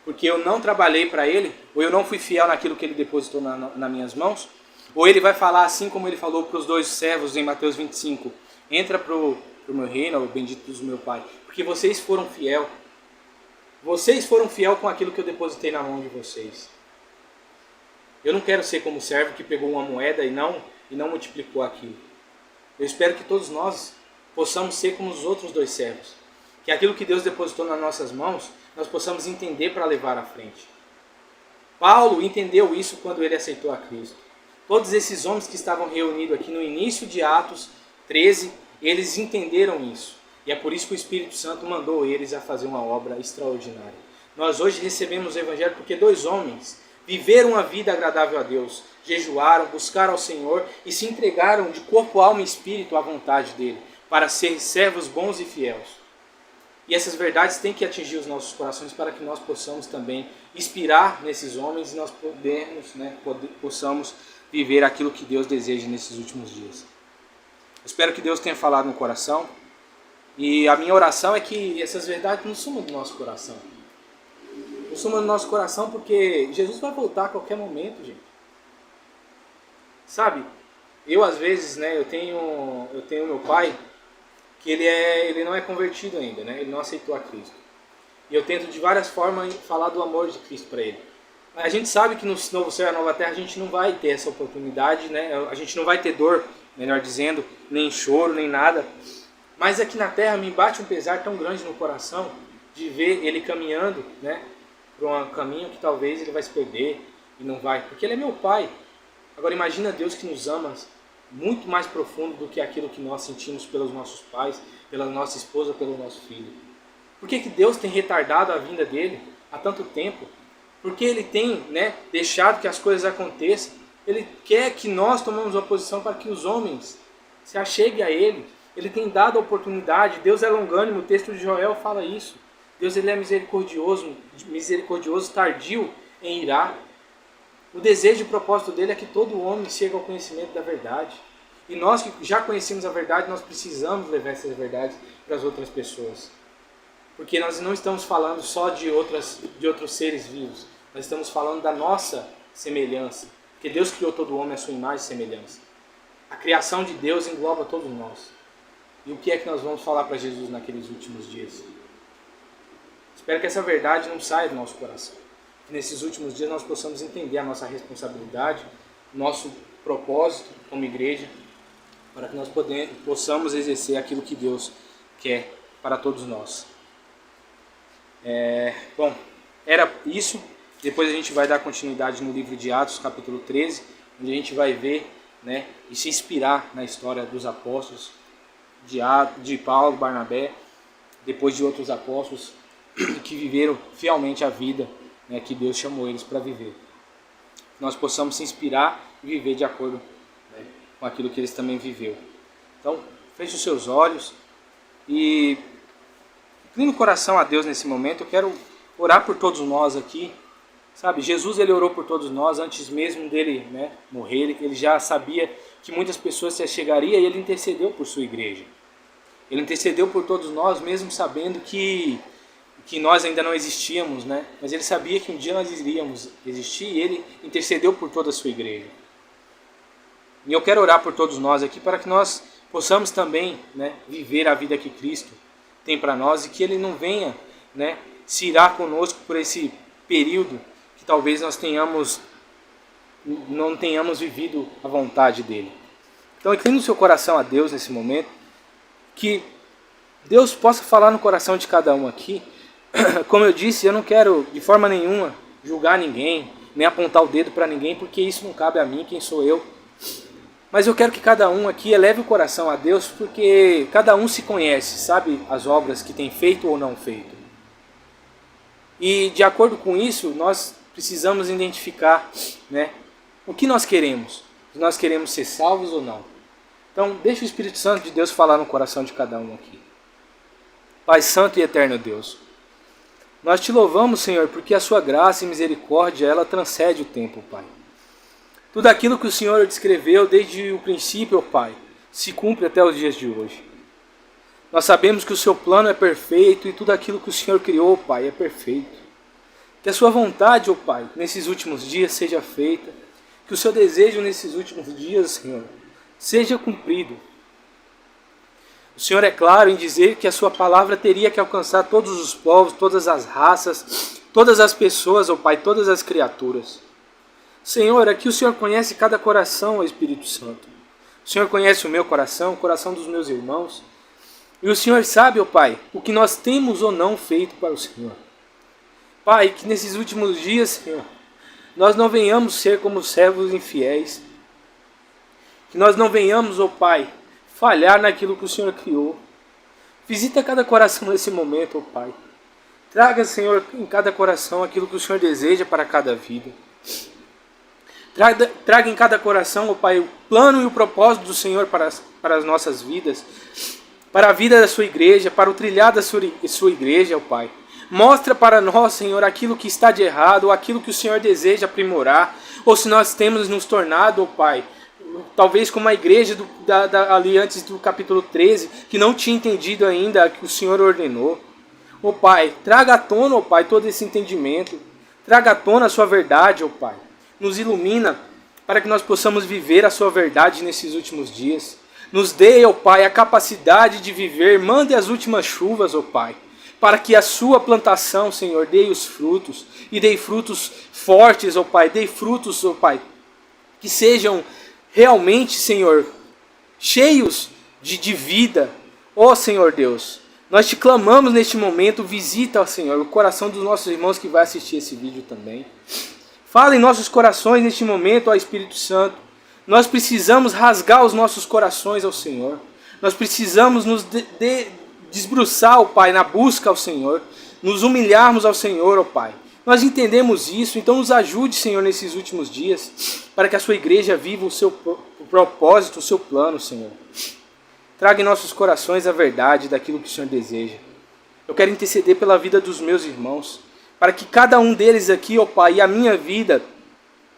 Porque eu não trabalhei para Ele? Ou eu não fui fiel naquilo que Ele depositou nas minhas mãos? Ou Ele vai falar assim como Ele falou para os 2 servos em Mateus 25. Entra para o meu reino, bendito do meu Pai. Porque vocês foram fiel. Vocês foram fiel com aquilo que eu depositei na mão de vocês. Eu não quero ser como o servo que pegou uma moeda e não multiplicou aquilo. Eu espero que todos nós possamos ser como os outros 2 servos. Que aquilo que Deus depositou nas nossas mãos, nós possamos entender para levar à frente. Paulo entendeu isso quando ele aceitou a Cristo. Todos esses homens que estavam reunidos aqui no início de Atos 13, eles entenderam isso. E é por isso que o Espírito Santo mandou eles a fazer uma obra extraordinária. Nós hoje recebemos o Evangelho porque 2 homens viveram uma vida agradável a Deus, jejuaram, buscaram ao Senhor e se entregaram de corpo, alma e espírito à vontade dEle, para ser servos bons e fiéis. E essas verdades têm que atingir os nossos corações para que nós possamos também inspirar nesses homens e nós possamos viver aquilo que Deus deseja nesses últimos dias. Espero que Deus tenha falado no coração. E a minha oração é que essas verdades não sumam do nosso coração. Não sumam do nosso coração porque Jesus vai voltar a qualquer momento, gente. Sabe, eu às vezes, né, eu tenho meu pai, que ele não é convertido ainda, né, ele não aceitou a Cristo. E eu tento de várias formas falar do amor de Cristo para ele. A gente sabe que no novo céu e a nova terra a gente não vai ter essa oportunidade, né, a gente não vai ter dor, melhor dizendo, nem choro, nem nada. Mas aqui na terra me bate um pesar tão grande no coração de ver ele caminhando, né, para um caminho que talvez ele vai se perder e não vai, porque ele é meu pai. Agora imagina Deus que nos ama muito mais profundo do que aquilo que nós sentimos pelos nossos pais, pela nossa esposa, pelo nosso filho. Por que Deus tem retardado a vinda dele há tanto tempo? Porque ele tem, né, deixado que as coisas aconteçam. Ele quer que nós tomemos uma posição para que os homens se acheguem a ele. Ele tem dado a oportunidade. Deus é longânimo, o texto de Joel fala isso. Deus ele é misericordioso, tardio em irar. O desejo e o propósito dele é que todo homem chegue ao conhecimento da verdade. E nós que já conhecemos a verdade, nós precisamos levar essas verdades para as outras pessoas. Porque nós não estamos falando só de outros seres vivos. Nós estamos falando da nossa semelhança. Porque Deus criou todo homem à sua imagem e semelhança. A criação de Deus engloba todos nós. E o que é que nós vamos falar para Jesus naqueles últimos dias? Espero que essa verdade não saia do nosso coração. Que nesses últimos dias nós possamos entender a nossa responsabilidade, nosso propósito como igreja, para que nós possamos exercer aquilo que Deus quer para todos nós. Bom, era isso. Depois a gente vai dar continuidade no livro de Atos, capítulo 13, onde a gente vai ver, né, e se inspirar na história dos apóstolos, de Paulo, Barnabé, depois de outros apóstolos que viveram fielmente a vida, né, que Deus chamou eles para viver. Nós possamos se inspirar e viver de acordo, né, com aquilo que eles também viveram. Então, feche os seus olhos e incline o coração a Deus nesse momento. Eu quero orar por todos nós aqui. Sabe, Jesus ele orou por todos nós antes mesmo dele, né, morrer. Ele já sabia que muitas pessoas se chegariam e ele intercedeu por sua igreja. Ele intercedeu por todos nós, mesmo sabendo que nós ainda não existíamos, né? Mas ele sabia que um dia nós iríamos existir e ele intercedeu por toda a sua igreja. E eu quero orar por todos nós aqui para que nós possamos também, né, viver a vida que Cristo tem para nós e que ele não venha, né, se irar conosco por esse período que talvez nós não tenhamos vivido a vontade dele. Então, incline o seu coração a Deus nesse momento, que Deus possa falar no coração de cada um aqui. Como eu disse, eu não quero de forma nenhuma julgar ninguém, nem apontar o dedo para ninguém, porque isso não cabe a mim, quem sou eu. Mas eu quero que cada um aqui eleve o coração a Deus, porque cada um se conhece, sabe as obras que tem feito ou não feito. E de acordo com isso, nós precisamos identificar, né, o que nós queremos. Se nós queremos ser salvos ou não. Então, deixa o Espírito Santo de Deus falar no coração de cada um aqui. Pai Santo e Eterno Deus, nós te louvamos, Senhor, porque a sua graça e misericórdia, ela transcende o tempo, Pai. Tudo aquilo que o Senhor descreveu desde o princípio, Pai, se cumpre até os dias de hoje. Nós sabemos que o seu plano é perfeito e tudo aquilo que o Senhor criou, Pai, é perfeito. Que a sua vontade, Pai, nesses últimos dias seja feita. Que o seu desejo nesses últimos dias, Senhor, seja cumprido. O Senhor é claro em dizer que a sua palavra teria que alcançar todos os povos, todas as raças, todas as pessoas, ó Pai, todas as criaturas. Senhor, aqui o Senhor conhece cada coração, ó Espírito Santo. O Senhor conhece o meu coração, o coração dos meus irmãos. E o Senhor sabe, ó Pai, o que nós temos ou não feito para o Senhor. Pai, que nesses últimos dias, Senhor, nós não venhamos ser como servos infiéis. Que nós não venhamos, ó Pai, falhar naquilo que o Senhor criou. Visita cada coração nesse momento, ó Pai. Traga, Senhor, em cada coração aquilo que o Senhor deseja para cada vida. Traga em cada coração, ó Pai, o plano e o propósito do Senhor para as nossas vidas. Para a vida da sua igreja, para o trilhar da sua igreja, ó Pai. Mostra para nós, Senhor, aquilo que está de errado, ou aquilo que o Senhor deseja aprimorar. Ou se nós temos nos tornado, ó Pai, talvez como a igreja ali antes do capítulo 13, que não tinha entendido ainda o que o Senhor ordenou. Ó Pai, traga à tona, ó Pai, todo esse entendimento. Traga à tona a sua verdade, ó Pai. Nos ilumina para que nós possamos viver a sua verdade nesses últimos dias. Nos dê, ó Pai, a capacidade de viver. Mande as últimas chuvas, ó Pai, para que a sua plantação, Senhor, dê os frutos. E dê frutos fortes, ó Pai. Dê frutos, ó Pai, que sejam realmente, Senhor, cheios de vida. Ó Senhor Deus, nós te clamamos neste momento. Visita, ó Senhor, o coração dos nossos irmãos que vai assistir esse vídeo também. Fala em nossos corações neste momento, ó Espírito Santo. Nós precisamos rasgar os nossos corações ao Senhor. Nós precisamos nos desbruçar, ó Pai, na busca ao Senhor. Nos humilharmos ao Senhor, ó Pai. Nós entendemos isso, então nos ajude, Senhor, nesses últimos dias, para que a sua igreja viva o seu propósito, o seu plano, Senhor. Traga em nossos corações a verdade daquilo que o Senhor deseja. Eu quero interceder pela vida dos meus irmãos, para que cada um deles aqui, ó Pai, e a minha vida,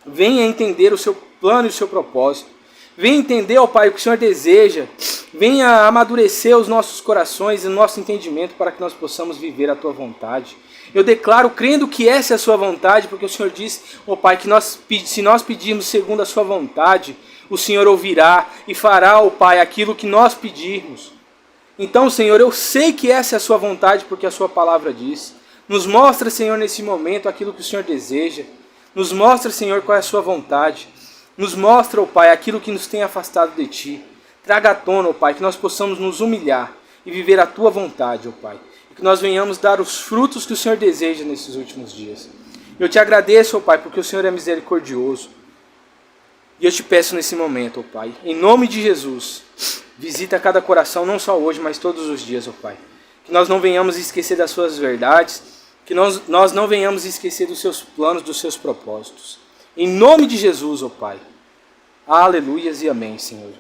venha entender o seu plano e o seu propósito. Venha entender, ó Pai, o que o Senhor deseja. Venha amadurecer os nossos corações e o nosso entendimento para que nós possamos viver a Tua vontade. Eu declaro, crendo que essa é a Sua vontade, porque o Senhor diz, ó Pai, que se nós pedirmos segundo a Sua vontade, o Senhor ouvirá e fará, ó Pai, aquilo que nós pedirmos. Então, Senhor, eu sei que essa é a Sua vontade, porque a Sua palavra diz. Nos mostra, Senhor, nesse momento aquilo que o Senhor deseja. Nos mostra, Senhor, qual é a Sua vontade. Nos mostra, ó Pai, aquilo que nos tem afastado de Ti. Traga à tona, ó Pai, que nós possamos nos humilhar e viver a Tua vontade, ó Pai. E que nós venhamos dar os frutos que o Senhor deseja nesses últimos dias. Eu te agradeço, ó Pai, porque o Senhor é misericordioso. E eu te peço nesse momento, ó Pai, em nome de Jesus, visita cada coração, não só hoje, mas todos os dias, ó Pai. Que nós não venhamos esquecer das Suas verdades, que nós não venhamos esquecer dos Seus planos, dos Seus propósitos. Em nome de Jesus, ó Pai. Aleluias e amém, Senhor.